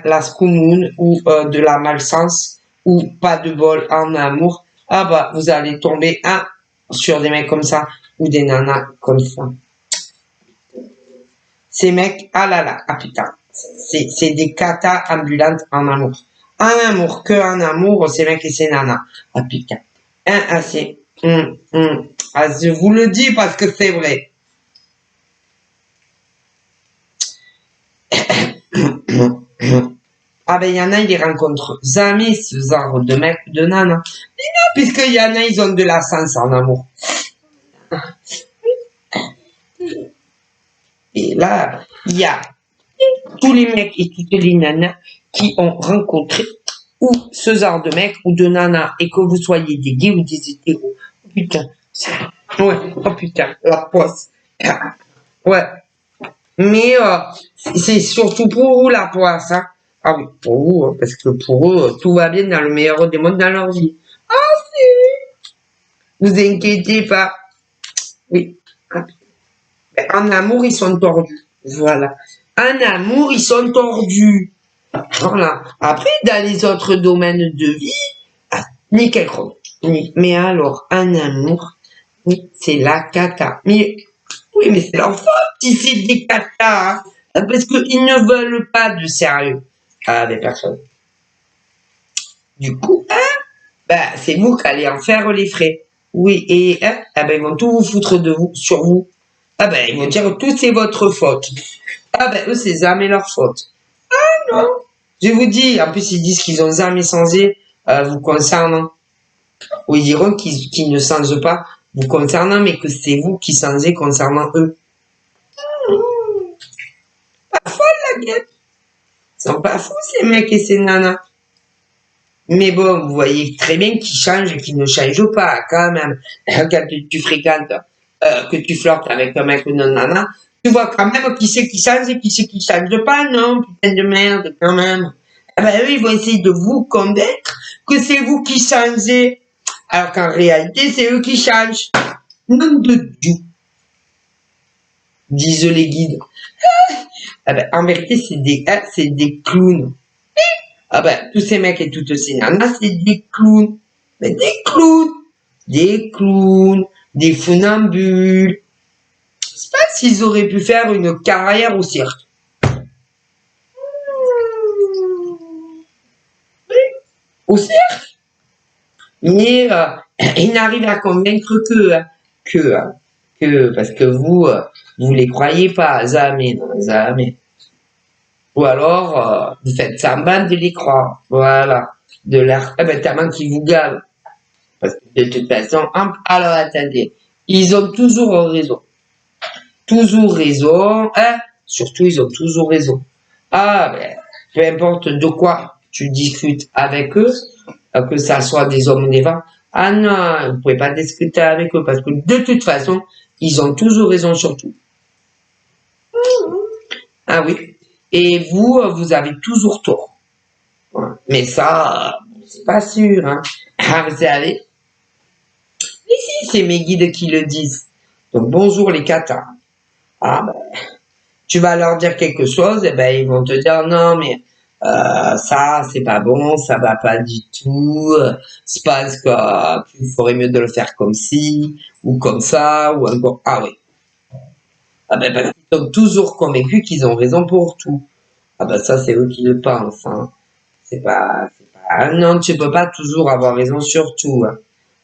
la scoumoune, ou de la malchance, ou pas de bol en amour, ah bah, vous allez tomber, sur des mecs comme ça, ou des nanas comme ça. Ces mecs, ah là là, ah putain, c'est des catas ambulantes en amour. En amour, que en amour, ces mecs et ces nanas. Ah putain. C'est, Ah, je vous le dis parce que c'est vrai. Ah ben, il y en a, ils les rencontrent jamais, ce genre de mecs ou de nanas. Mais non, puisqu'il y en a, ils ont de la sens en amour. Et là, il y a tous les mecs et toutes les nanas qui ont rencontré ou ce genre de mec ou de nana et que vous soyez des gays ou des hétéros. Oh putain. Ouais, oh putain, la poisse. Ouais. Mais c'est surtout pour vous la poisse. Hein. Ah oui, pour vous, hein, parce que pour eux, tout va bien dans le meilleur des mondes dans leur vie. Ah si. Vous inquiétez pas. Oui. En amour, ils sont tordus. Voilà. En amour, ils sont tordus. Voilà. Après, dans les autres domaines de vie, nickel chrome. Mais alors, en amour, oui, c'est la cata. Mais, oui, mais c'est leur faute si c'est des catas. Hein, parce qu'ils ne veulent pas de sérieux avec personne. Du coup, ben, c'est vous qui allez en faire les frais. Oui, et ben, ils vont tout vous foutre de vous, sur vous. Ah ben, ils vont dire tout c'est votre faute. Ah ben, eux, c'est jamais leur faute. Ah non. Je vous dis, en plus, ils disent qu'ils ont jamais changé vous concernant. Ou ils diront qu'ils ne changent pas vous concernant, mais que c'est vous qui changez concernant eux. Pas folle la gueule. Ils sont pas fous ces mecs et ces nanas. Mais bon, vous voyez très bien qu'ils changent et qu'ils ne changent pas quand même. Quand tu fréquentes, que tu flirtes avec un mec ou une nana, tu vois quand même qui c'est qui change et qui c'est qui change pas, non, putain de merde, quand même. Ah ben, eux, ils vont essayer de vous convaincre que c'est vous qui changez. Alors qu'en réalité, c'est eux qui changent. Nom de Dieu, disent les guides. Ah ben, en vérité, c'est des clowns. Ah ben, tous ces mecs et toutes ces nanas, c'est des clowns. Mais des clowns, des funambules. Je sais pas s'ils auraient pu faire une carrière au cirque. Au cirque. Mais ils n'arrivent à convaincre que, parce que vous les croyez pas, jamais, non, jamais. Ou alors, vous faites semblant de les croire. Voilà. De l'air, tellement qu'ils vous gavent. Parce que de toute façon, alors attendez, ils ont toujours raison. Toujours raison, hein? Surtout, ils ont toujours raison. Ah, ben, peu importe de quoi tu discutes avec eux, que ça soit des hommes ou des femmes, ah non, vous pouvez pas discuter avec eux parce que de toute façon, ils ont toujours raison sur tout. Ah oui. Et vous, vous avez toujours tort. Voilà. Mais ça, c'est pas sûr, hein. Ah, vous savez. Ici, c'est mes guides qui le disent. Donc, bonjour les katas. Ah, ben, tu vas leur dire quelque chose, et ben, ils vont te dire, non, mais, ça, c'est pas bon, ça va pas du tout, c'est parce que tu ferais mieux de le faire comme ci, ou comme ça, ou encore, ah oui. Ah ben, parce qu'ils sont toujours convaincus qu'ils ont raison pour tout. Ah ben, ça, c'est eux qui le pensent, hein. Ah non, tu peux pas toujours avoir raison sur tout, hein.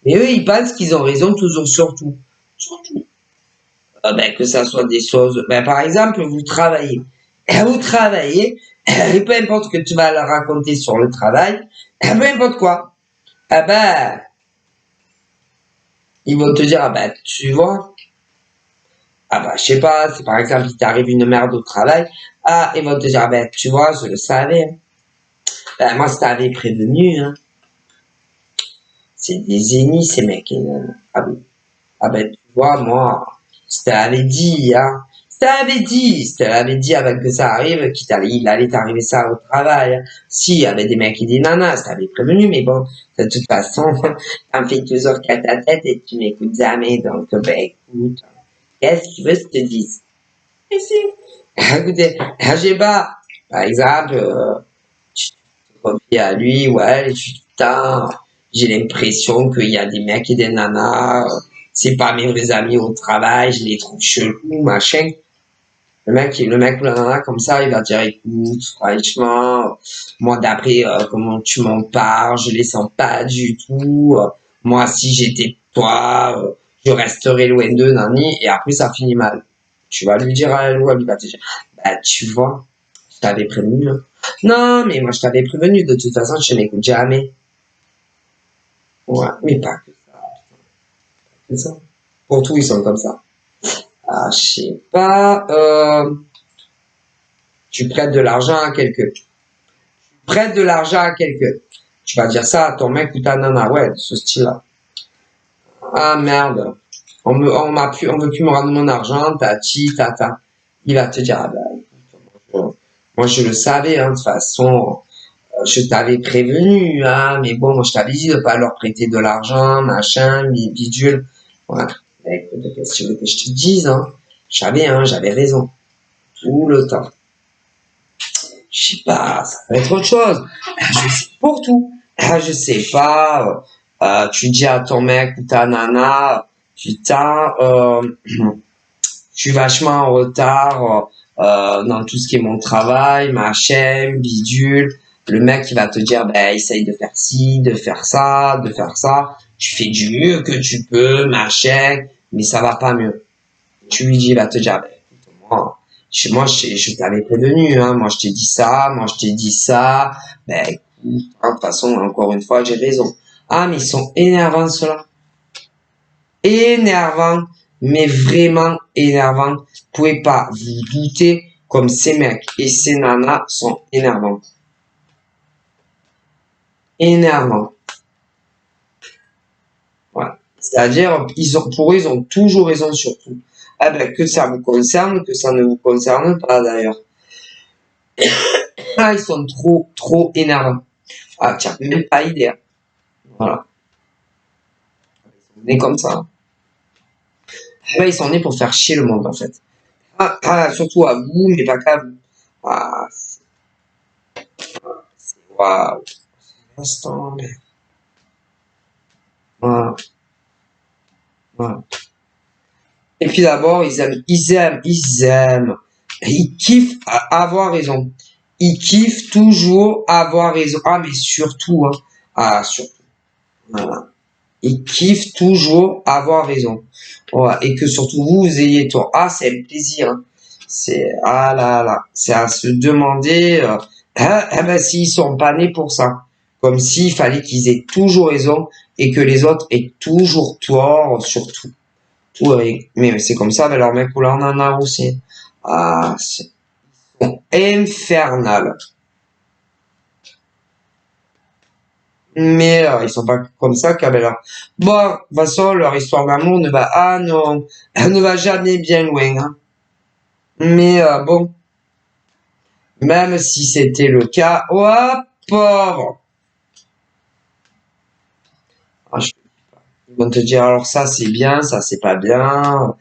Mais eux, ils pensent qu'ils ont raison toujours sur tout. Sur tout. Ah ben, que ça soit des choses, ben, par exemple, vous travaillez. Vous travaillez, et peu importe ce que tu vas leur raconter sur le travail, peu importe quoi. Ah ben, ils vont te dire, ah ben, tu vois, ah ben, je sais pas, si par exemple, il t'arrive une merde au travail, ah, ils vont te dire, ah ben, tu vois, je le savais. Ben, moi, je t'avais prévenu, hein. C'est des ennemis, ces mecs. Ah oui. Ah ben, tu vois, moi, je t'avais dit, hein. Je t'avais dit avant que ça arrive, il allait t'arriver ça au travail, hein. Si, il y avait des mecs et des nanas, je t'avais prévenu, mais bon, de toute façon, t'en fais toujours qu'à ta tête et tu m'écoutes jamais, donc, ben, écoute, qu'est-ce que tu veux que je te dise? Mais si. Écoutez, j'ai pas, par exemple, tu te confies à lui, ouais, putain, j'ai l'impression qu'il y a des mecs et des nanas, c'est pas mes vrais amis au travail, je les trouve chelous, machin. Le mec ou la nana, comme ça, il va dire, écoute, franchement, moi, d'après comment tu m'en parles, je les sens pas du tout. Moi, si j'étais toi, je resterais loin d'eux, nani, et après, ça finit mal. Tu vas lui dire à elle ou elle va te dire, bah, tu vois, je t'avais prévenu, hein. Non, mais moi, je t'avais prévenu, de toute façon, je n'écoute jamais. Ouais, mais pas que ça, que ça. Pour tout, ils sont comme ça. Ah, je sais pas, tu prêtes de l'argent à quelqu'un. Prête de l'argent à quelqu'un. Tu vas dire ça à ton mec ou ta nana, ouais, de ce style-là. Ah merde, on veut plus me rendre mon argent, tati, tata. Il va te dire, ah ben, moi je le savais, hein, de toute façon, je t'avais prévenu, hein, mais bon, moi je t'avais dit de pas leur prêter de l'argent, machin, bidule. Voilà. Écoute, qu'est-ce que tu veux que je te dise, hein? J'avais raison. Tout le temps. Je sais pas, ça peut être autre chose. Je sais pour tout. Je sais pas. Tu dis à ton mec ou ta nana, putain, je suis vachement en retard dans tout ce qui est mon travail, ma chaîne, bidule. Le mec, il va te dire, ben, essaye de faire ci, de faire ça, de faire ça. Tu fais du mieux que tu peux, machin, mais ça va pas mieux. Tu lui dis, il va te dire, ben, écoute, moi, je t'avais prévenu, hein. Moi, je t'ai dit ça, moi, je t'ai dit ça. Ben, écoute, hein, de toute façon, encore une fois, j'ai raison. Ah, mais ils sont énervants, ceux-là. Énervants, mais vraiment énervants. Vous pouvez pas vous douter comme ces mecs et ces nanas sont énervants. Énervants. Voilà. C'est-à-dire, pour eux, ils ont toujours raison sur tout. Ah ben, que ça vous concerne, que ça ne vous concerne pas, d'ailleurs. Ah, ils sont trop énervants. Ah, tu n'as même pas idée. Hein. Voilà. Ils sont nés comme ça. Ah, ils sont nés pour faire chier le monde, en fait. Surtout à vous, mais pas qu'à vous. Ah, waouh. Instant, mais... Voilà. Voilà. Et puis d'abord, ils kiffent avoir raison. Ils kiffent toujours avoir raison. Ah, mais surtout, hein. Ah, surtout. Voilà. Ils kiffent toujours avoir raison. Voilà. Et que surtout vous ayez tort. Ah, c'est un plaisir. Hein. C'est, ah là là. C'est à se demander, ben, s'ils sont pas nés pour ça. Comme s'il fallait qu'ils aient toujours raison et que les autres aient toujours tort, surtout. Ouais, mais c'est comme ça, mais leur mec, là, on en a aussi. Ah, c'est infernal. Mais ils sont pas comme ça, Cabella. Bon, de toute façon, leur histoire d'amour ne va, ah non, elle ne va jamais bien loin. Hein. Mais bon, même si c'était le cas, oh, pauvre. Ah, ils vont te dire, alors ça c'est bien, ça c'est pas bien.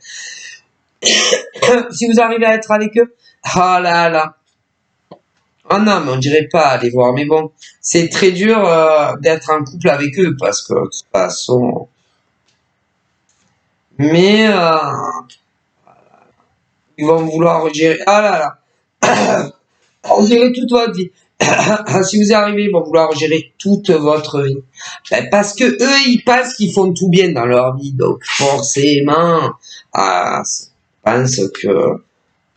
Si vous arrivez à être avec eux, ah là là. Ah non, mais on dirait pas aller voir. Mais bon, c'est très dur d'être en couple avec eux parce que de toute façon. Mais ils vont vouloir gérer. Ah là là, on dirait toute votre vie. Si vous y arrivez, ils vont vouloir gérer toute votre vie. Ben, parce que eux, ils pensent qu'ils font tout bien dans leur vie, donc forcément, ils pensent que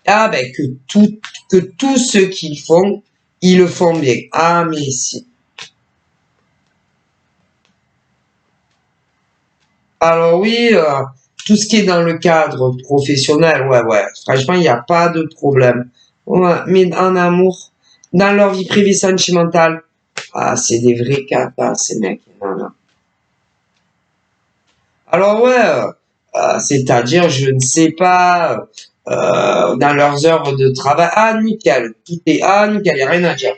ben que tout ce qu'ils font, ils le font bien. Ah mais si. Alors oui, tout ce qui est dans le cadre professionnel, ouais, franchement, il n'y a pas de problème. Ouais, mais en amour, dans leur vie privée sentimentale, ah, c'est des vrais catas, ces mecs. Non, non. Alors ouais, c'est-à-dire, je ne sais pas, dans leurs heures de travail, ah, nickel, nickel, il n'y a rien à dire.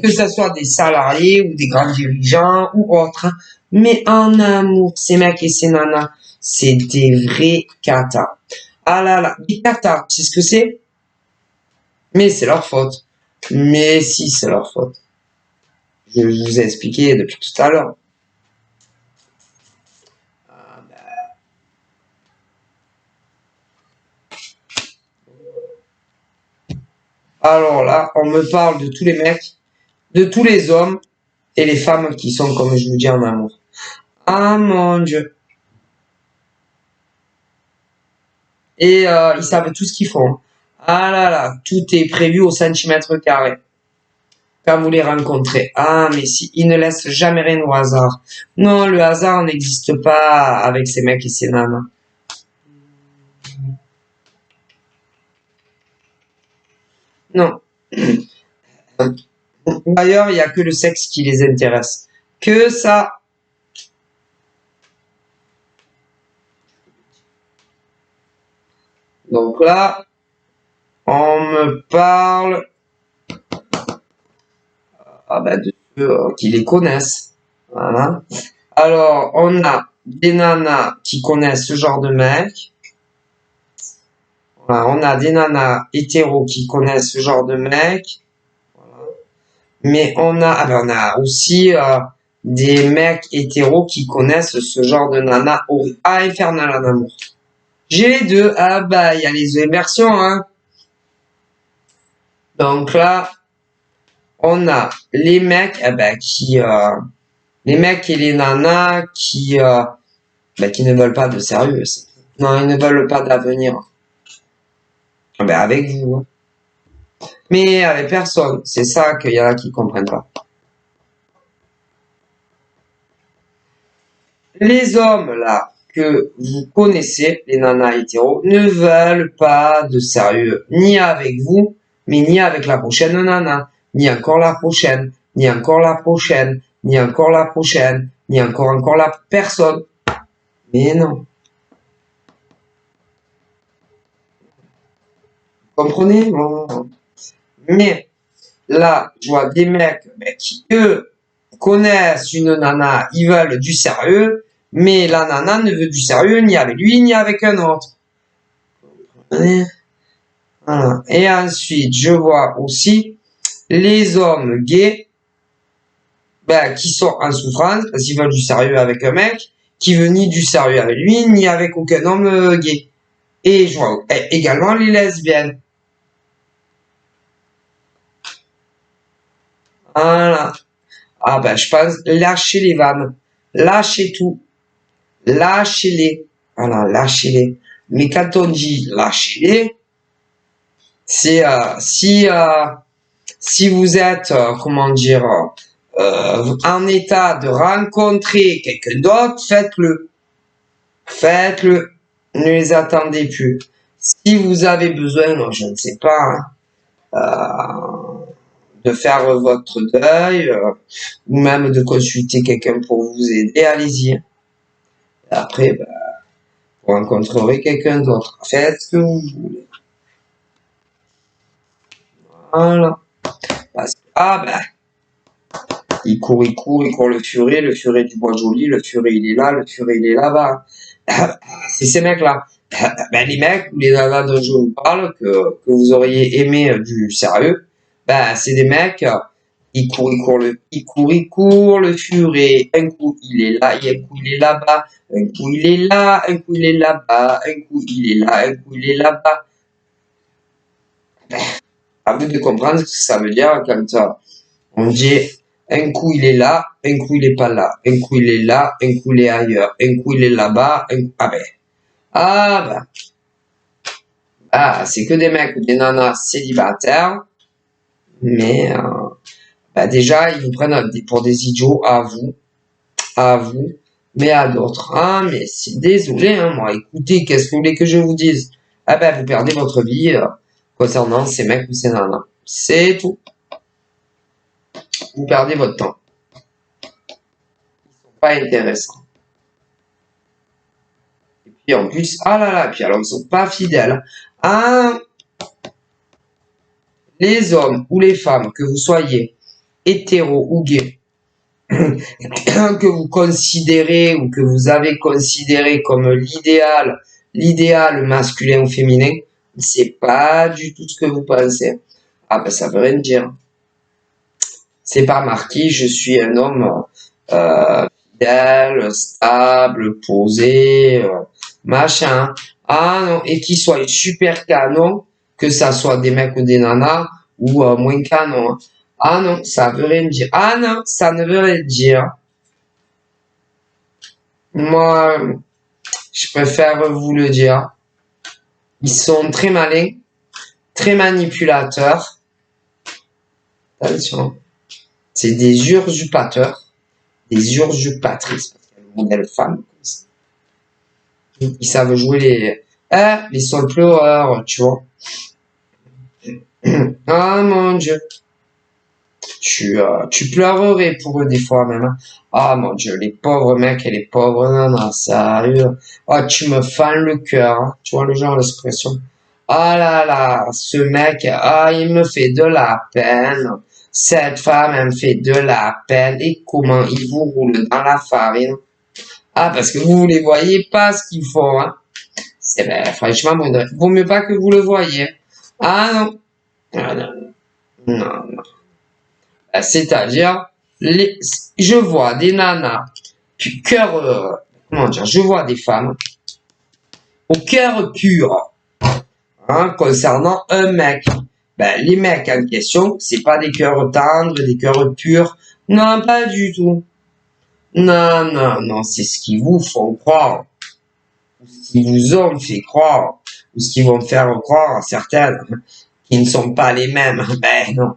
Que ce soit des salariés ou des grands dirigeants ou autres. Hein. Mais en amour, ces mecs et ces nanas, c'est des vrais catas. Ah là là, des catas, c'est ce que c'est? Mais c'est leur faute. Mais si, c'est leur faute. Je vous ai expliqué depuis tout à l'heure. Alors là, on me parle de tous les mecs, de tous les hommes et les femmes qui sont, comme je vous dis, en amour. Ah mon Dieu. Et ils savent tout ce qu'ils font. Ah là là, tout est prévu au centimètre carré. Quand vous les rencontrez. Ah, mais si, ils ne laissent jamais rien au hasard. Non, le hasard n'existe pas avec ces mecs et ces nanas. Non. D'ailleurs, il n'y a que le sexe qui les intéresse. Que ça. Donc là, on me parle ben, de ceux qui les connaissent. Voilà. Alors, on a des nanas qui connaissent ce genre de mec. Voilà, on a des nanas hétéros qui connaissent ce genre de mec. Mais on a aussi des mecs hétéros qui connaissent ce genre de nana infernal en amour. J'ai les deux. Ah bah, il y a les immersions, hein. Donc là, on a les mecs, les mecs et les nanas qui ne veulent pas de sérieux. Non, ils ne veulent pas d'avenir. Ah ben, avec vous. Hein. Mais avec personne. C'est ça qu'il y en a qui comprennent pas. Les hommes, là, que vous connaissez, les nanas hétéros, ne veulent pas de sérieux, ni avec vous, mais ni avec la prochaine nana, ni encore la prochaine, ni encore la prochaine, ni encore la prochaine, ni encore la personne. Mais non. Comprenez? Mais Là, je vois des mecs qui, eux, connaissent une nana, ils veulent du sérieux, mais la nana ne veut du sérieux ni avec lui, ni avec un autre. Voilà. Et ensuite, je vois aussi les hommes gays qui sont en souffrance parce qu'ils veulent du sérieux avec un mec qui veut ni du sérieux avec lui, ni avec aucun homme gay. Et je vois également les lesbiennes. Voilà. Ah je pense, lâchez les vannes. Lâchez tout. Lâchez-les. Voilà, lâchez-les. Mais quand on dit lâchez-les, c'est si vous êtes, comment dire, en état de rencontrer quelqu'un d'autre, faites-le. Faites-le. Ne les attendez plus. Si vous avez besoin, je ne sais pas, de faire votre deuil, ou même de consulter quelqu'un pour vous aider, allez-y. Après, vous rencontrerez quelqu'un d'autre. Faites ce que vous voulez. Voilà. Parce que, il court le furet du bois joli, le furet il est là, le furet il est là-bas. C'est ces mecs-là. Les mecs ou les nanas dont je vous parle, que vous auriez aimé du sérieux, c'est des mecs, il court le furet. Un coup il est là, un coup il est là-bas, un coup il est là, un coup il est là-bas, un coup il est là, un coup il est là-bas. À vous de comprendre ce que ça veut dire quand on dit un coup il est là, un coup il est pas là, un coup il est là, un coup il est ailleurs, un coup il est là-bas, un coup... c'est que des mecs ou des nanas célibataires, mais déjà ils vous prennent pour des idiots à vous, mais à d'autres. Ah mais c'est désolé, hein, moi, écoutez, qu'est-ce que vous voulez que je vous dise? Vous perdez votre vie concernant ces mecs ou ces nanas. C'est tout. Vous perdez votre temps. Ils sont pas intéressants. Et puis en plus, puis alors ils sont pas fidèles. Ah, les hommes ou les femmes, que vous soyez hétéro ou gay, que vous considérez ou que vous avez considéré comme l'idéal masculin ou féminin, c'est pas du tout ce que vous pensez. Ça veut rien dire. C'est pas marqué, je suis un homme fidèle, stable, posé, machin. Ah non, et qu'il soit super canon, que ça soit des mecs ou des nanas, ou moins canon. Ah non, ça veut rien dire. Ah non, ça ne veut rien dire. Moi, je préfère vous le dire. Ils sont très malins, très manipulateurs. Attention. C'est des usurpateurs, des usurpatrices. Parce qu'il y a le modèle femme comme ça. Ils savent jouer les soul pleureurs, tu vois. Ah mon Dieu. Tu pleurerais pour eux des fois même. Hein. Ah mon Dieu, les pauvres mecs et les pauvres nanas, sérieux. Oh, tu me fends le cœur. Hein. Tu vois le genre d'expression. Ah là là, ce mec, il me fait de la peine. Cette femme, elle me fait de la peine. Et comment il vous roule dans la farine. Parce que vous les voyez pas ce qu'ils font. Hein. C'est franchement, vaut mieux pas que vous le voyez. Ah non. Ah, non, non, non. C'est-à-dire, je vois des nanas, je vois des femmes au cœur pur, concernant un mec. Les mecs en question, c'est pas des cœurs tendres, des cœurs purs. Non, pas du tout. Non, non, non, c'est ce qu'ils vous font croire. Ou ce qu'ils vous ont fait croire. Ou ce qu'ils vont faire croire à certaines qui ne sont pas les mêmes. Non.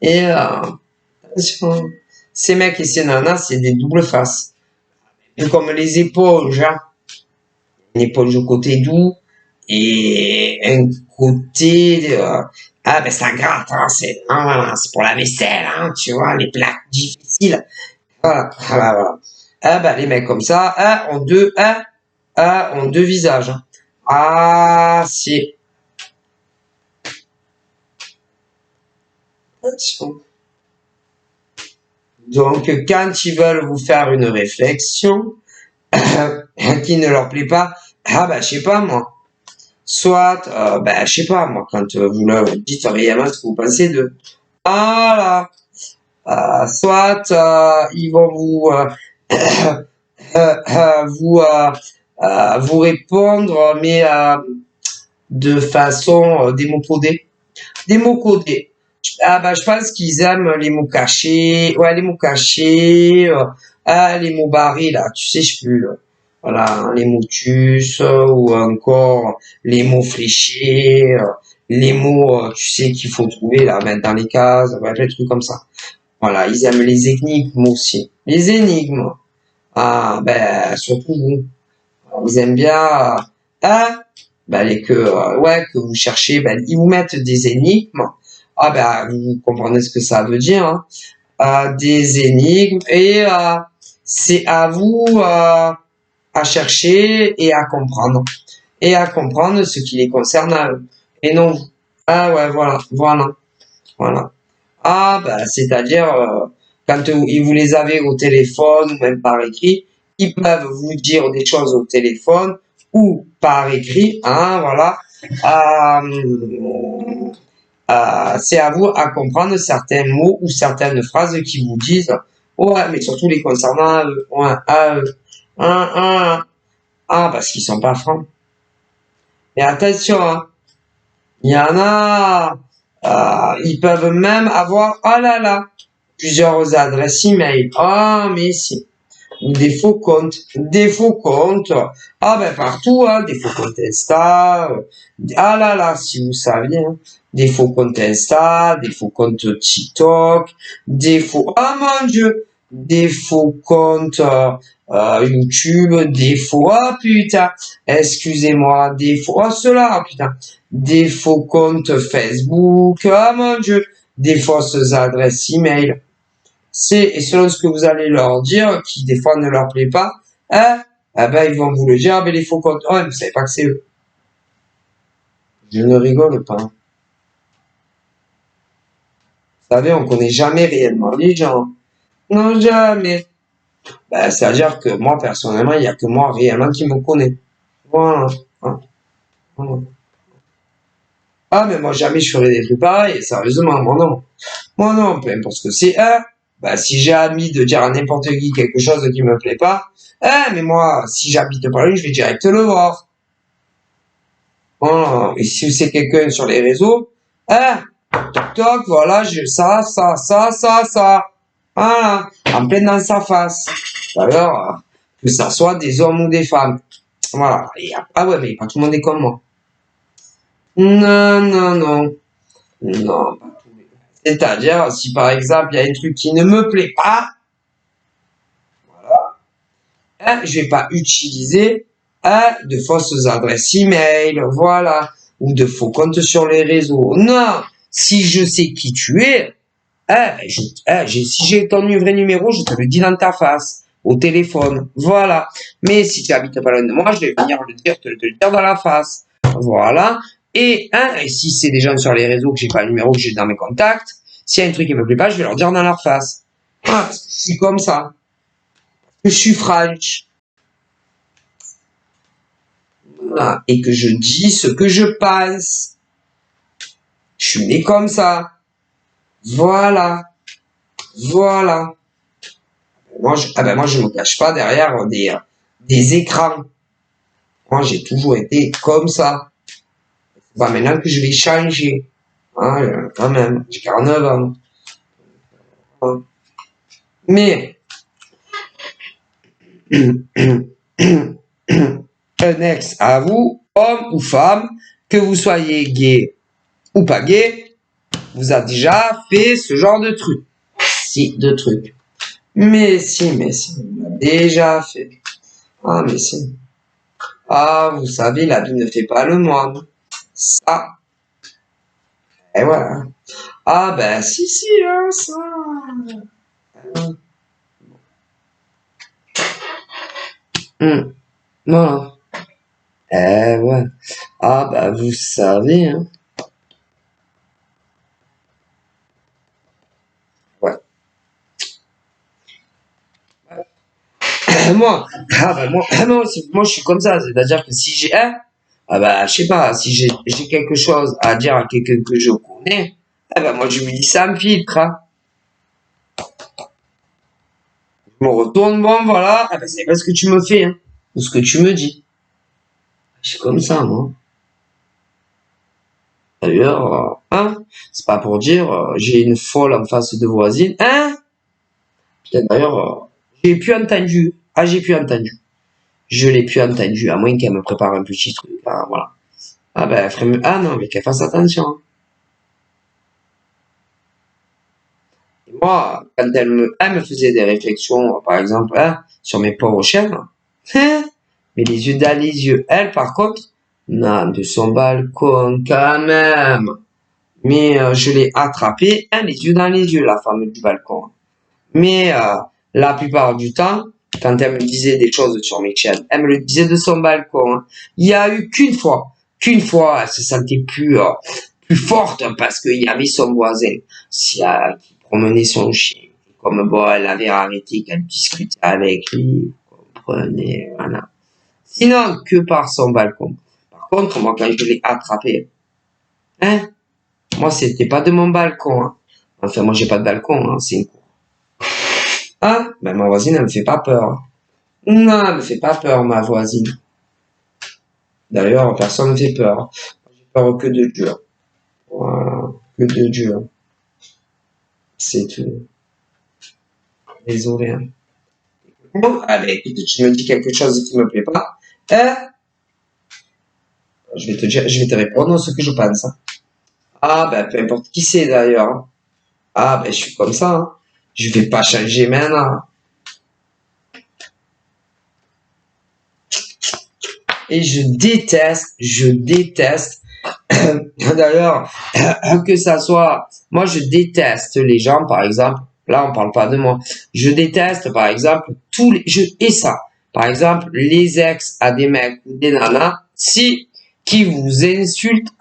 Et attention, ces mecs et ces nanas, c'est des doubles faces. Et comme les éponges, hein. Une éponge au côté doux et un côté ça gratte, hein, c'est pour la vaisselle, hein, tu vois, les plaques difficiles. Voilà. Les mecs comme ça, ont deux, ont deux visages. Ah, si. Donc, quand ils veulent vous faire une réflexion qui ne leur plaît pas, ah ben, je sais pas moi. Soit, ben, je sais pas moi, quand vous leur dites réellement ce que vous pensez de. Ah là. Soit, ils vont vous, vous répondre, mais de façon des mots codés. Des mots codés. Ah bah je pense qu'ils aiment les mots cachés, ouais les mots cachés, les mots barrés là, tu sais je sais plus, voilà les mots tus ou encore les mots fléchés, les mots tu sais qu'il faut trouver là mettre dans les cases, ouais, des trucs comme ça. Voilà ils aiment les énigmes aussi, les énigmes. Ah ben surtout vous, ils aiment bien, hein, ben les que ouais que vous cherchez, ben ils vous mettent des énigmes. Ah ben, vous comprenez ce que ça veut dire, hein. Des énigmes et c'est à vous à chercher et à comprendre. Et à comprendre ce qui les concerne à eux. Et non vous. Ah ouais, voilà. Ah ben, c'est-à-dire, quand vous les avez au téléphone ou même par écrit, ils peuvent vous dire des choses au téléphone ou par écrit, hein, voilà. C'est à vous à comprendre certains mots ou certaines phrases qui vous disent, ouais, mais surtout les concernant, ouais, parce qu'ils sont pas francs. Et attention, hein, il y en a, ils peuvent même avoir, oh là là, plusieurs adresses email. Ah, mais si. Ou des faux comptes. Ah ben partout, hein, des faux comptes Insta. Ah là là, si vous saviez, hein, des faux comptes Insta, des faux comptes TikTok, des faux, ah mon Dieu, des faux comptes YouTube, des faux, ah putain, excusez-moi, des faux, ah cela, ah putain, des faux comptes Facebook, ah mon Dieu, des fausses adresses email. C'est, et selon ce que vous allez leur dire, qui des fois ne leur plaît pas, hein, eh ben, ils vont vous le dire, ah ben, les faux comptes, oh, vous savez pas que c'est eux. Je ne rigole pas. Vous savez, on connaît jamais réellement les gens. Non, jamais. Ben, c'est-à-dire que moi, personnellement, il n'y a que moi réellement qui me connaît. Voilà. Hein, voilà. Ah, mais moi, jamais je ferai des trucs pareils, sérieusement, moi non. Moi non, peu importe ce que c'est, hein. Bah, si j'ai envie de dire à n'importe qui quelque chose qui me plaît pas, hein, mais moi, si j'habite pas loin, je vais direct le voir. Voilà. Et si c'est quelqu'un sur les réseaux, hein, toc toc, voilà, ça. Voilà. En plein dans sa face. Alors, que ça soit des hommes ou des femmes. Voilà. Ah ouais, mais pas tout le monde est comme moi. Non. Non. C'est-à-dire, si par exemple, il y a un truc qui ne me plaît pas, hein, je vais pas utiliser de fausses adresses email, voilà, ou de faux comptes sur les réseaux. Non, si je sais qui tu es, si j'ai ton vrai numéro, je te le dis dans ta face, au téléphone, voilà. Mais si tu habites pas loin de moi, je vais venir te le dire dans la face, voilà. Et si c'est des gens sur les réseaux que j'ai pas le numéro, que j'ai dans mes contacts, s'il y a un truc qui me plaît pas, je vais leur dire dans leur face. Ah, je suis comme ça. Je suis French. Voilà. Et que je dis ce que je pense. Je suis né comme ça. Voilà. Voilà. Moi, je me cache pas derrière des écrans. Moi, j'ai toujours été comme ça. C'est pas maintenant que je vais changer. Hein, quand même. J'ai 49 ans. Mais, un ex à vous, homme ou femme, que vous soyez gay ou pas gay, vous a déjà fait ce genre de truc. Si, de trucs. Mais si, on l'a déjà fait. Ah, mais si. Ah, vous savez, la vie ne fait pas le moine. Ça, et voilà. Ah, ben, si, hein, ça. Voilà. Eh ouais. Ah bah vous savez, hein. Ouais. Moi, ah bah moi aussi, moi je suis comme ça, c'est-à-dire que si j'ai ah bah je sais pas, si j'ai quelque chose à dire à quelqu'un que je connais, ah bah moi je lui dis ça me filtre, hein. Je me retourne, bon voilà, ah bah c'est pas ce que tu me fais, hein, ou ce que tu me dis. Je suis comme ça, moi. D'ailleurs, hein, c'est pas pour dire, j'ai une folle en face de voisine, hein. Putain, d'ailleurs, j'ai plus entendu, ah j'ai plus entendu. Je l'ai plus entendu, à moins qu'elle me prépare un petit truc, hein, voilà. Ah ben, ah non, mais qu'elle fasse attention, hein. Et moi, quand elle me faisait des réflexions, par exemple, hein, sur mes pauvres chiennes, hein, mais les yeux dans les yeux. Elle, par contre, non, de son balcon, quand même. Mais je l'ai attrapée, hein, les yeux dans les yeux, la femme du balcon. Mais la plupart du temps, quand elle me disait des choses sur mes chiennes, elle me le disait de son balcon, hein. Il y a eu qu'une fois, elle se sentait plus forte parce qu'il y avait son voisin qui promenait son chien. Comme bon, elle avait arrêté qu'elle discutait avec lui, vous comprenez, voilà. Sinon, que par son balcon. Par contre, moi, quand je l'ai attrapé, hein, moi, c'était pas de mon balcon, hein. Enfin, moi, j'ai pas de balcon, hein, c'est une cour. Ah, ben ma voisine, elle me fait pas peur. Non, elle me fait pas peur, ma voisine. D'ailleurs, personne ne me fait peur. J'ai peur que de Dieu. Voilà, que de Dieu. C'est tout. Désolé, hein. Bon, allez, écoute, tu me dis quelque chose qui me plaît pas. Hein? Je vais te répondre ce que je pense, hein. Ah, ben, peu importe qui c'est, d'ailleurs, hein. Ah, ben, je suis comme ça, hein. Je vais pas changer maintenant. Et je déteste, d'ailleurs, que ça soit, moi je déteste les gens, par exemple, là on parle pas de moi, je déteste par exemple je hais ça, par exemple les ex à des mecs ou des nanas, qui vous insultent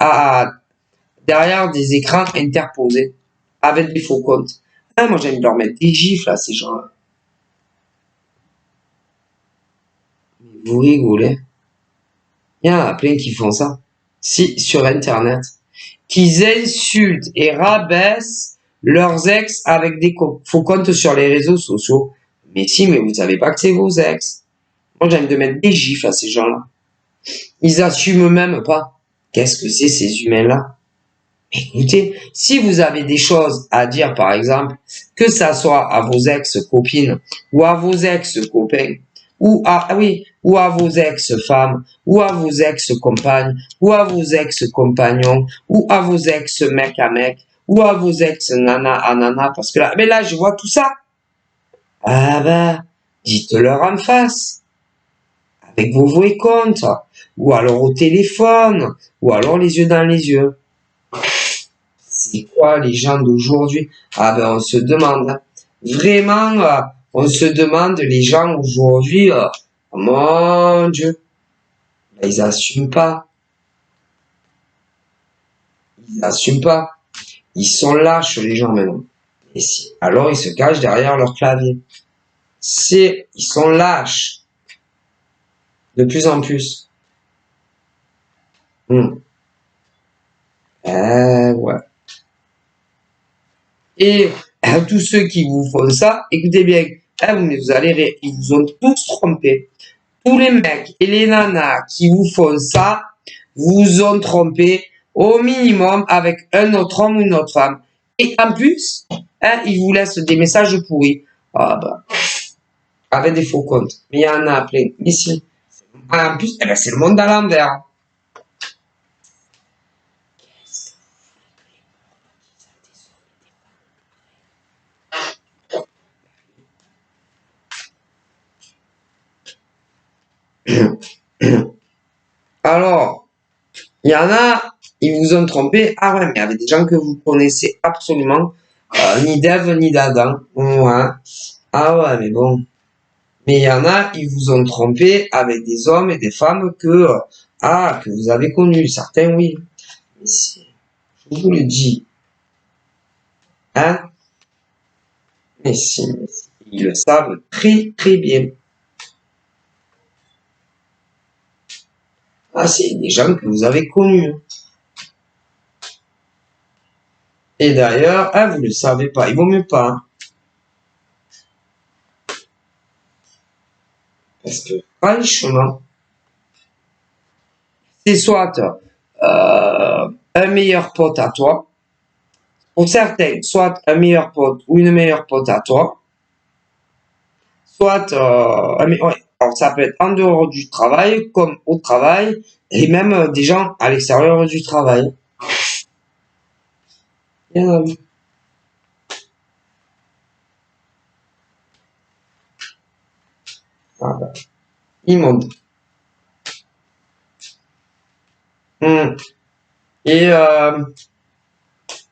derrière des écrans interposés, avec des faux comptes. Ah, moi j'aime leur mettre des gifles à ces gens-là. Vous rigolez. Il y en a plein qui font ça. Si, sur Internet. Qu'ils insultent et rabaissent leurs ex avec des faux comptes sur les réseaux sociaux. Mais si, mais vous savez pas que c'est vos ex. Moi, j'aime de mettre des gifs à ces gens-là. Ils assument même pas. Qu'est-ce que c'est ces humains-là? Écoutez, si vous avez des choses à dire, par exemple, que ça soit à vos ex-copines ou à vos ex-copains, ou à vos ex-femmes, ou à vos ex-compagnes, ou à vos ex-compagnons, ou à vos ex-mecs à mecs, ou à vos ex-nana à nana, parce que là, mais là, je vois tout ça. Ah ben, dites-leur en face, avec vos vrais comptes, ou alors au téléphone, ou alors les yeux dans les yeux. C'est quoi les gens d'aujourd'hui? Ah ben on se demande, hein. Vraiment, on se demande les gens aujourd'hui, mon Dieu, ben, ils assument pas, ils sont lâches les gens maintenant. Et si, alors ils se cachent derrière leur clavier. Ils sont lâches de plus en plus. Ouais. Et tous ceux qui vous font ça, écoutez bien, ils vous ont tous trompé. Tous les mecs et les nanas qui vous font ça vous ont trompé au minimum avec un autre homme ou une autre femme. Et en plus, hein, ils vous laissent des messages pourris. Ah bah, avec des faux comptes. Mais il y en a plein. Ici. En plus, eh ben, c'est le monde à l'envers. Alors, il y en a, ils vous ont trompé. Ah ouais, mais il y avait des gens que vous connaissez absolument, ni d'Ève ni d'Adam. Ouais. Ah ouais, mais bon. Mais il y en a, ils vous ont trompé avec des hommes et des femmes que Ah, que vous avez connu, certains oui. Mais si, je vous le dis. Hein? Mais si, ils le savent très très bien. Ah, c'est des gens que vous avez connus. Et d'ailleurs, ah, vous ne le savez pas, il vaut mieux pas. Hein. Parce que franchement, c'est soit un meilleur pote à toi, pour certains, soit un meilleur pote ou une meilleure pote à toi, soit ouais, alors ça peut être en dehors du travail, comme au travail, et même des gens à l'extérieur du travail. Il y en a vu. Ah ben, immonde. Hum. Et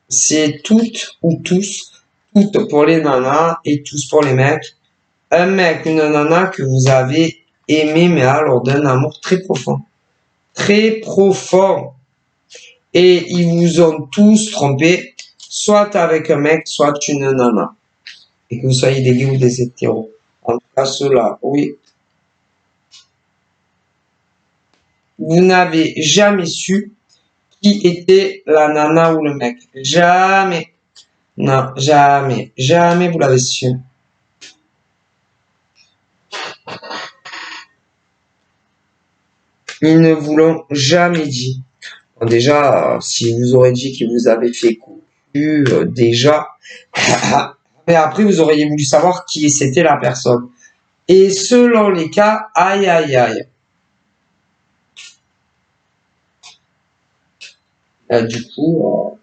c'est toutes ou tous, toutes pour les nanas et tous pour les mecs. Un mec, une nana que vous avez aimé, mais alors d'un amour très profond. Très profond. Et ils vous ont tous trompé, soit avec un mec, soit une nana. Et que vous soyez des gays ou des hétéros. En tout cas, ceux-là, oui. Vous n'avez jamais su qui était la nana ou le mec. Jamais. Non, jamais. Jamais vous l'avez su. Ils ne vous l'ont jamais dit. Bon, déjà, si vous aurez dit qu'il vous avait fait coup, déjà, mais après vous auriez voulu savoir qui c'était la personne. Et selon les cas, aïe aïe aïe. Du coup,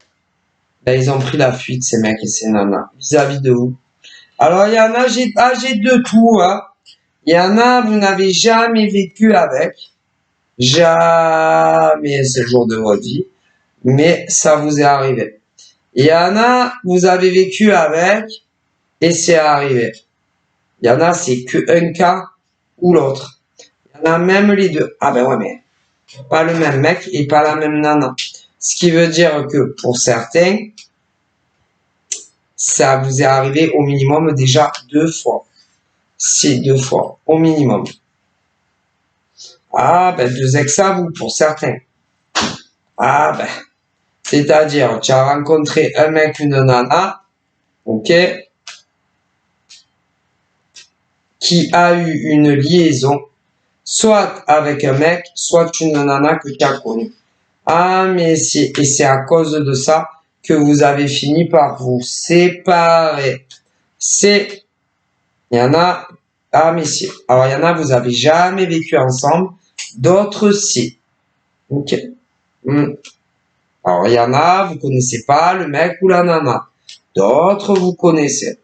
ils ont pris la fuite ces mecs et ces nanas vis-à-vis de vous. Alors il y en a, j'ai de tout. Hein. Il y en a, vous n'avez jamais vécu avec, jamais ce jour de votre vie, mais ça vous est arrivé. Il y en a, vous avez vécu avec et c'est arrivé. Il y en a, c'est que un cas ou l'autre. Il y en a même les deux. Ah ben ouais, mais pas le même mec et pas la même nana. Ce qui veut dire que pour certains, ça vous est arrivé au minimum déjà 2 fois. C'est 2 fois, au minimum. Ah ben 2 ex à vous pour certains. Ah ben, c'est-à-dire, tu as rencontré un mec, une nana, ok, qui a eu une liaison, soit avec un mec, soit une nana que tu as connue. Ah, mais c'est à cause de ça que vous avez fini par vous séparer. Il y en a, ah, mais si. Alors, il y en a, vous avez jamais vécu ensemble, d'autres, si. Ok. Alors, il y en a, vous connaissez pas le mec ou la nana. D'autres, vous connaissez.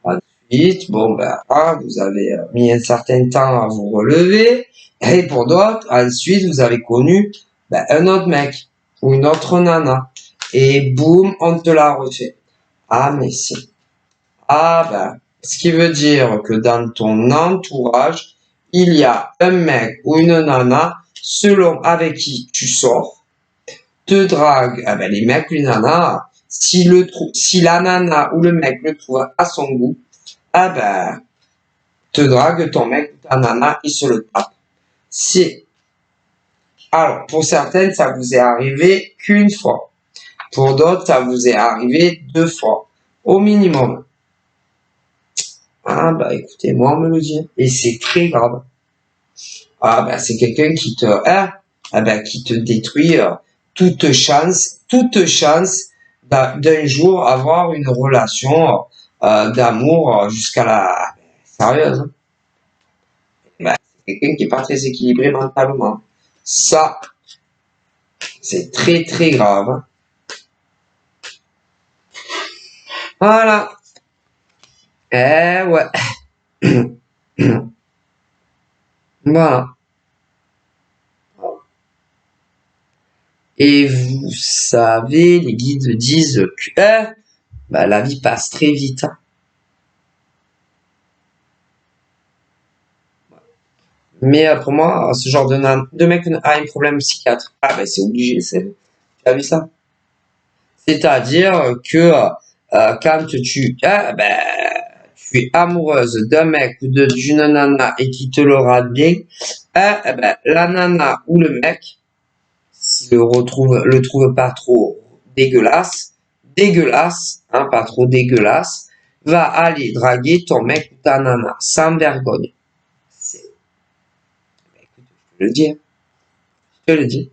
Ensuite, bon, ben, vous avez mis un certain temps à vous relever. Et pour d'autres, ensuite, vous avez connu un autre mec ou une autre nana. Et boum, on te l'a refait. Ah, mais si. Ah, ben, ce qui veut dire que dans ton entourage, il y a un mec ou une nana, selon avec qui tu sors, te drague. Ah ben, les mecs ou les nanas, si la nana ou le mec le trouve à son goût, ah ben, te drague ton mec ou ta nana, il se le tape. Alors, pour certaines, ça vous est arrivé qu'une fois. Pour d'autres, ça vous est arrivé 2 fois. Au minimum. Ah, bah, écoutez, moi, on me le dit. Et c'est très grave. Ah, bah, c'est quelqu'un qui qui te détruit toute chance d'un jour avoir une relation d'amour jusqu'à la sérieuse. Bah, c'est quelqu'un qui est pas très équilibré mentalement. Ça, c'est très très grave. Voilà. Eh ouais. Voilà. Et vous savez, les guides disent que la vie passe très vite. Hein. Mais pour moi, ce genre de mec a un problème psychiatre. Ah ben c'est obligé, tu as vu ça? C'est-à-dire que quand tu es amoureuse d'un mec ou d'une nana et qui te le rate bien, la nana ou le mec, s'il le trouve pas trop dégueulasse, hein, pas trop dégueulasse, va aller draguer ton mec ou ta nana, sans vergogne. Écoute, je te le dis, hein, je te le dis.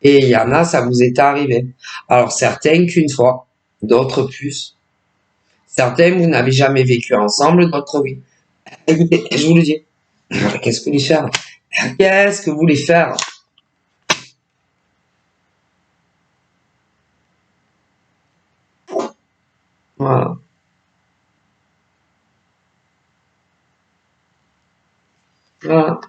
Et il y en a, ça vous est arrivé. Alors certains qu'une fois, d'autres plus. Certains, vous n'avez jamais vécu ensemble, d'autres oui. Écoutez, je vous le dis. Qu'est-ce que vous voulez faire? Qu'est-ce que vous voulez faire? Voilà. Voilà.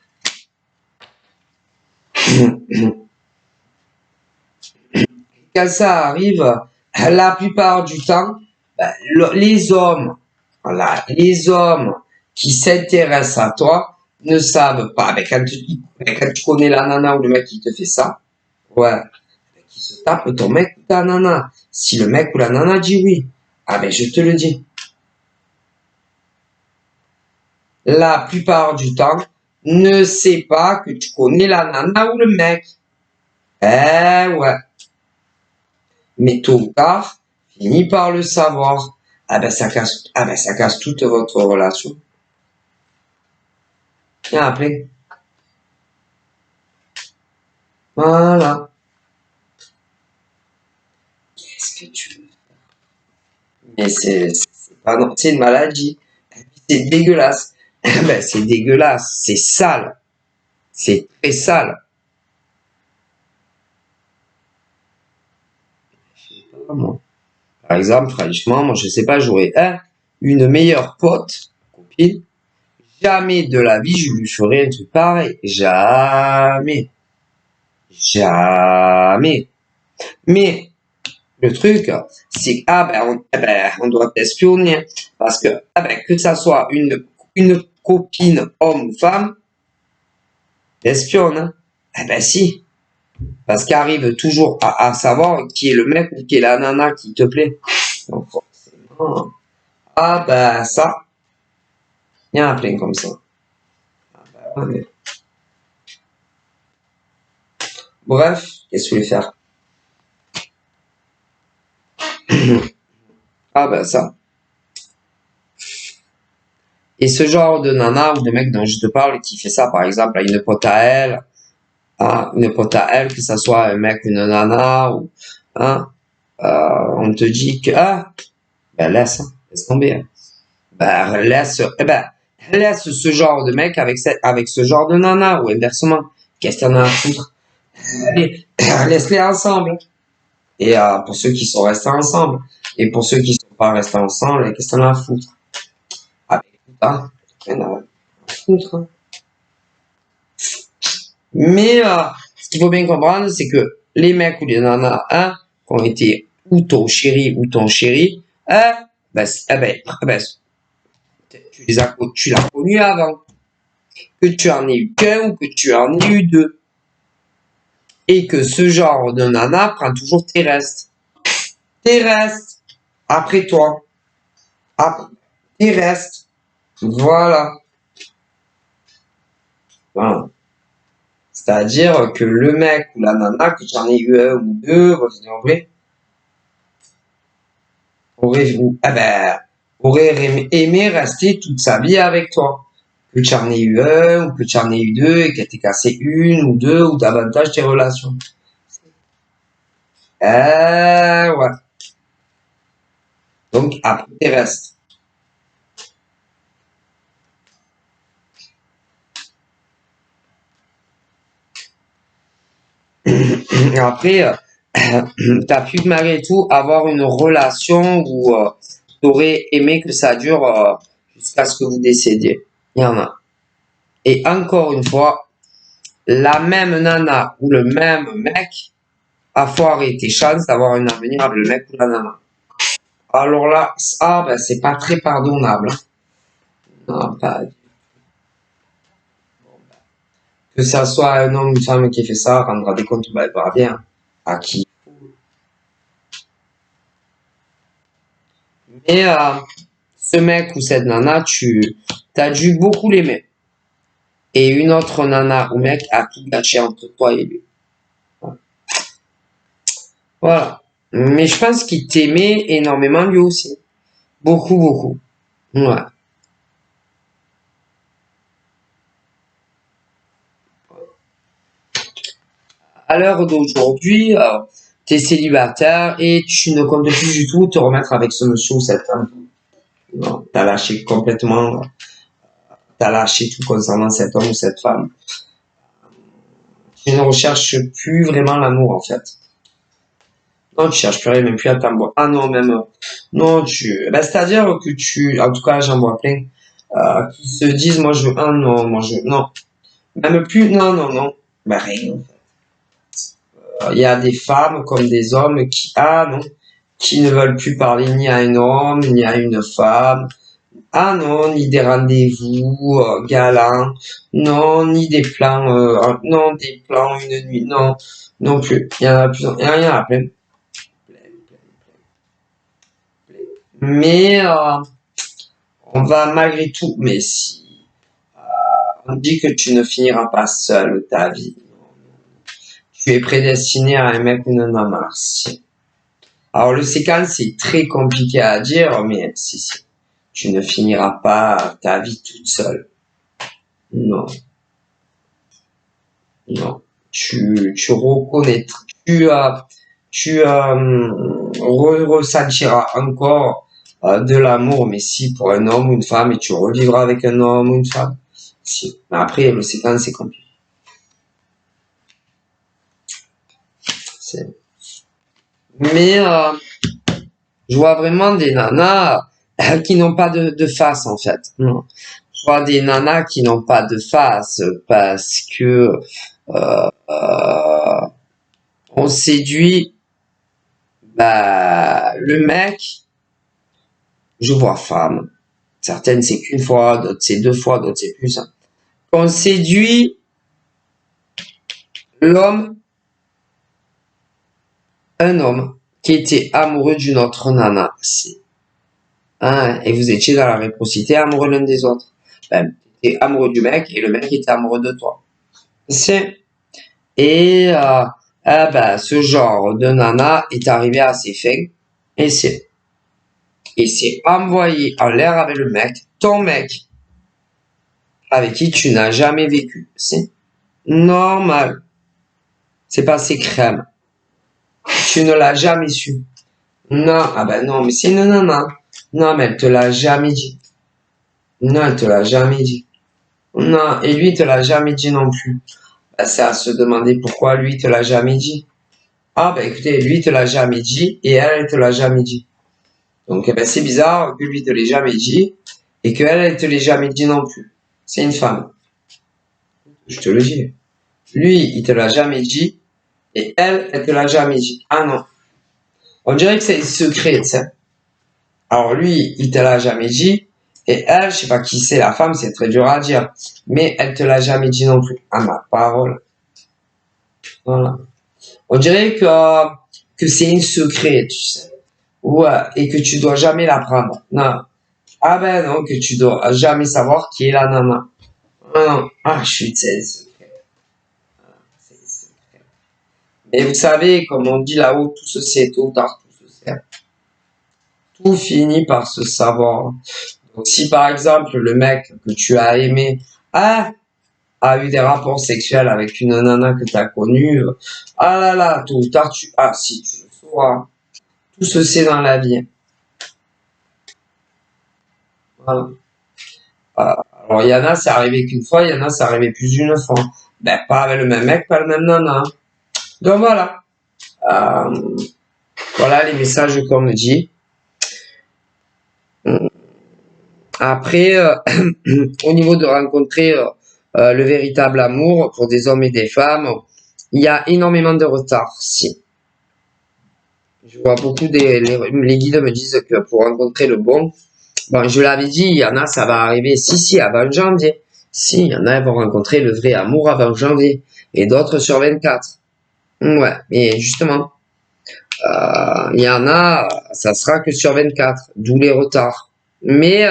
Quand ça arrive, la plupart du temps, les hommes, voilà, les hommes qui s'intéressent à toi ne savent pas. Mais quand tu connais la nana ou le mec qui te fait ça, ouais, qui se tape ton mec ou ta nana. Si le mec ou la nana dit oui, ah ben je te le dis. La plupart du temps, ne sait pas que tu connais la nana ou le mec. Eh ouais. Mais tôt ou tard, finis par le savoir. Ah ben ça casse toute votre relation. Et après, voilà. Qu'est-ce que tu veux? Mais c'est pas non, c'est une maladie. C'est dégueulasse. Ben c'est dégueulasse, c'est sale, c'est très sale. Je sais pas moi. Par exemple, franchement, moi je sais pas, j'aurais une meilleure pote, copine. Jamais de la vie je lui ferai un truc pareil. Jamais. Jamais. Mais le truc, c'est on doit espionner parce que que ça soit une copine homme ou femme, t'espionnes. Hein. Si, parce qu'arrive toujours à savoir qui est le mec ou qui est la nana qui te plaît. Donc forcément, ça, il y en a plein comme ça. Ouais. Bref, qu'est-ce que je voulais faire? Ça. Et ce genre de nana ou de mec dont je te parle qui fait ça, par exemple, à une pote à elle, hein, une pote à elle, que ça soit un mec ou une nana, ou, hein, on te dit que, laisse tomber. Hein. Laisse ce genre de mec avec ce genre de nana, ou inversement. Qu'est-ce qu'il y en a à foutre? Allez, laisse-les ensemble. Et pour ceux qui sont restés ensemble. Et pour ceux qui sont pas restés ensemble, qu'est-ce qu'il y en a à foutre? Ah, écoute, hein, rien à foutre. Hein. Mais ce qu'il faut bien comprendre, c'est que les mecs ou les nanas, hein, qui ont été ou ton chéri ou ton chéri, hein, tu l'as connu avant. Que tu en aies eu qu'un ou que tu en aies eu deux. Et que ce genre de nana prend toujours tes restes. Tes restes. Après toi. Après tes restes. Voilà. Voilà. C'est-à-dire que le mec ou la nana, que j'en ai eu un ou deux, en vrai, aurait aimé rester toute sa vie avec toi. Que tu en aies eu un ou que tu en aies eu deux et qu'elle t'ait cassé une ou deux ou davantage tes relations. Ouais. Donc, après, tes restes. Après, t'as pu malgré tout avoir une relation où t'aurais aimé que ça dure jusqu'à ce que vous décédiez. Il y en a. Et encore une fois, la même nana ou le même mec a foiré tes chances d'avoir un avenir avec le mec ou la nana. Alors là, c'est pas très pardonnable. Non, pas. Que ça soit un homme ou une femme qui fait ça, rendra des comptes, bah, elle verra bien à qui. Mais ce mec ou cette nana, t'as dû beaucoup l'aimer. Et une autre nana ou mec a tout gâché entre toi et lui. Voilà. Mais je pense qu'il t'aimait énormément lui aussi. Beaucoup, beaucoup. Ouais. À l'heure d'aujourd'hui, tu es célibataire et tu ne comptes plus du tout te remettre avec ce monsieur ou cette femme. Non, t'as lâché complètement, t'as lâché tout concernant cet homme ou cette femme. Tu ne recherches plus vraiment l'amour en fait. Non, tu cherches plus rien, même plus à t'en boire. Ah non, même, non, ben, c'est-à-dire que en tout cas, j'en vois plein, qui se disent, moi je veux un, non, non. Même plus, non, non, non. Ben rien. Il y a des femmes comme des hommes non, qui ne veulent plus parler ni à un homme, ni à une femme. Ah non, ni des rendez-vous galants, non, ni des plans, non, des plans une nuit, non, non plus. Il y en a plus, il y en a plein. Mais on va malgré tout, mais si on dit que tu ne finiras pas seul ta vie, tu es prédestiné à un mec ou une nana. Si. Alors le séquence c'est très compliqué à dire, mais si, tu ne finiras pas ta vie toute seule. Non, non. Tu reconnaîtras, ressentiras encore de l'amour, mais si pour un homme ou une femme, et tu revivras avec un homme ou une femme. Si. Mais après, le séquence c'est compliqué. Mais je vois vraiment des nanas qui n'ont pas de face en fait. Non. Je vois des nanas qui n'ont pas de face parce que on séduit le mec. Je vois femme. Certaines c'est qu'une fois, d'autres c'est deux fois, d'autres c'est plus. On séduit l'homme, un homme qui était amoureux d'une autre nana. Hein, et vous étiez dans la réciprocité amoureux l'un des autres. Ben, tu étais amoureux du mec et le mec était amoureux de toi. C'est et ce genre de nana est arrivé à ses fins et c'est envoyé en l'air avec le mec, ton mec, avec qui tu n'as jamais vécu. C'est normal. C'est passé crème. Tu ne l'as jamais su. Non, ah ben non, mais c'est une nana. Non, mais elle te l'a jamais dit. Non, elle te l'a jamais dit. Non, et lui, il te l'a jamais dit non plus. Ben, c'est à se demander pourquoi lui, il te l'a jamais dit. Ah, ben écoutez, lui, il te l'a jamais dit et elle, elle te l'a jamais dit. Donc, ben, c'est bizarre que lui te l'ait jamais dit et qu'elle, elle te l'ait jamais dit non plus. C'est une femme. Je te le dis. Lui, il te l'a jamais dit et elle, elle te l'a jamais dit. Ah non. On dirait que c'est secret, tu sais. Alors lui, il te l'a jamais dit et elle, je sais pas qui c'est la femme, c'est très dur à dire. Mais elle te l'a jamais dit non plus. À ma parole. Voilà. On dirait que c'est un secret, tu sais. Ouais, et que tu dois jamais l'apprendre. Non. Ah ben non, que tu dois jamais savoir qui est la nana. Ah non. Ah, je suis, c'est secret. C'est secret. Et vous savez, comme on dit là-haut, tout se sait, tôt ou tard, tout se sait. Tout finit par se savoir. Donc si par exemple, le mec que tu as aimé, a eu des rapports sexuels avec une nana que tu as connue, ah là là, tôt ou tard, si tu le sauras. Tout se sait dans la vie. Voilà. Alors, il y en a, c'est arrivé qu'une fois, il y en a, c'est arrivé plus d'une fois. Ben, pas avec le même mec, pas le même nana. Donc voilà. Voilà les messages qu'on me dit. Après, au niveau de rencontrer le véritable amour pour des hommes et des femmes, il y a énormément de retard. Si. Je vois beaucoup les guides me disent que pour rencontrer le bon, bon, je l'avais dit, il y en a, ça va arriver, si, avant janvier. Si, il y en a, qui vont rencontrer le vrai amour avant janvier, et d'autres sur 24. Ouais, mais justement, il y en a, ça sera que sur 24, d'où les retards. Mais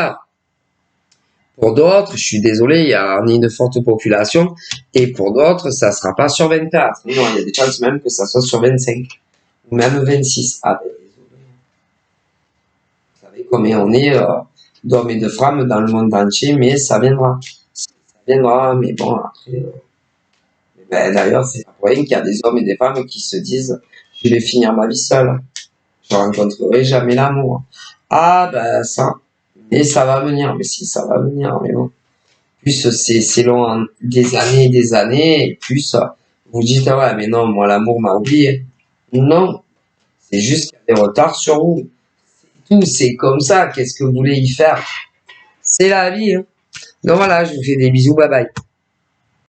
pour d'autres, je suis désolé, il y a une forte population, et pour d'autres, ça sera pas sur 24. Non, il y a des chances même que ça soit sur 25, ou même 26. Ah ben, désolé. Vous savez combien on est d'hommes et de femmes dans le monde entier, mais ça viendra. Ça viendra, mais bon, après... ben, d'ailleurs, c'est pas pour rien qu'il y a des hommes et des femmes qui se disent je vais finir ma vie seul. Je rencontrerai jamais l'amour. Ah ben ça. Et ça va venir, mais si ça va venir, mais bon. Plus c'est long des années, et plus vous dites ah ouais mais non, moi l'amour m'a oublié. Non, c'est juste qu'il y a des retards sur vous. Tout c'est comme ça, qu'est-ce que vous voulez y faire? C'est la vie. Hein. Donc voilà, je vous fais des bisous, bye bye.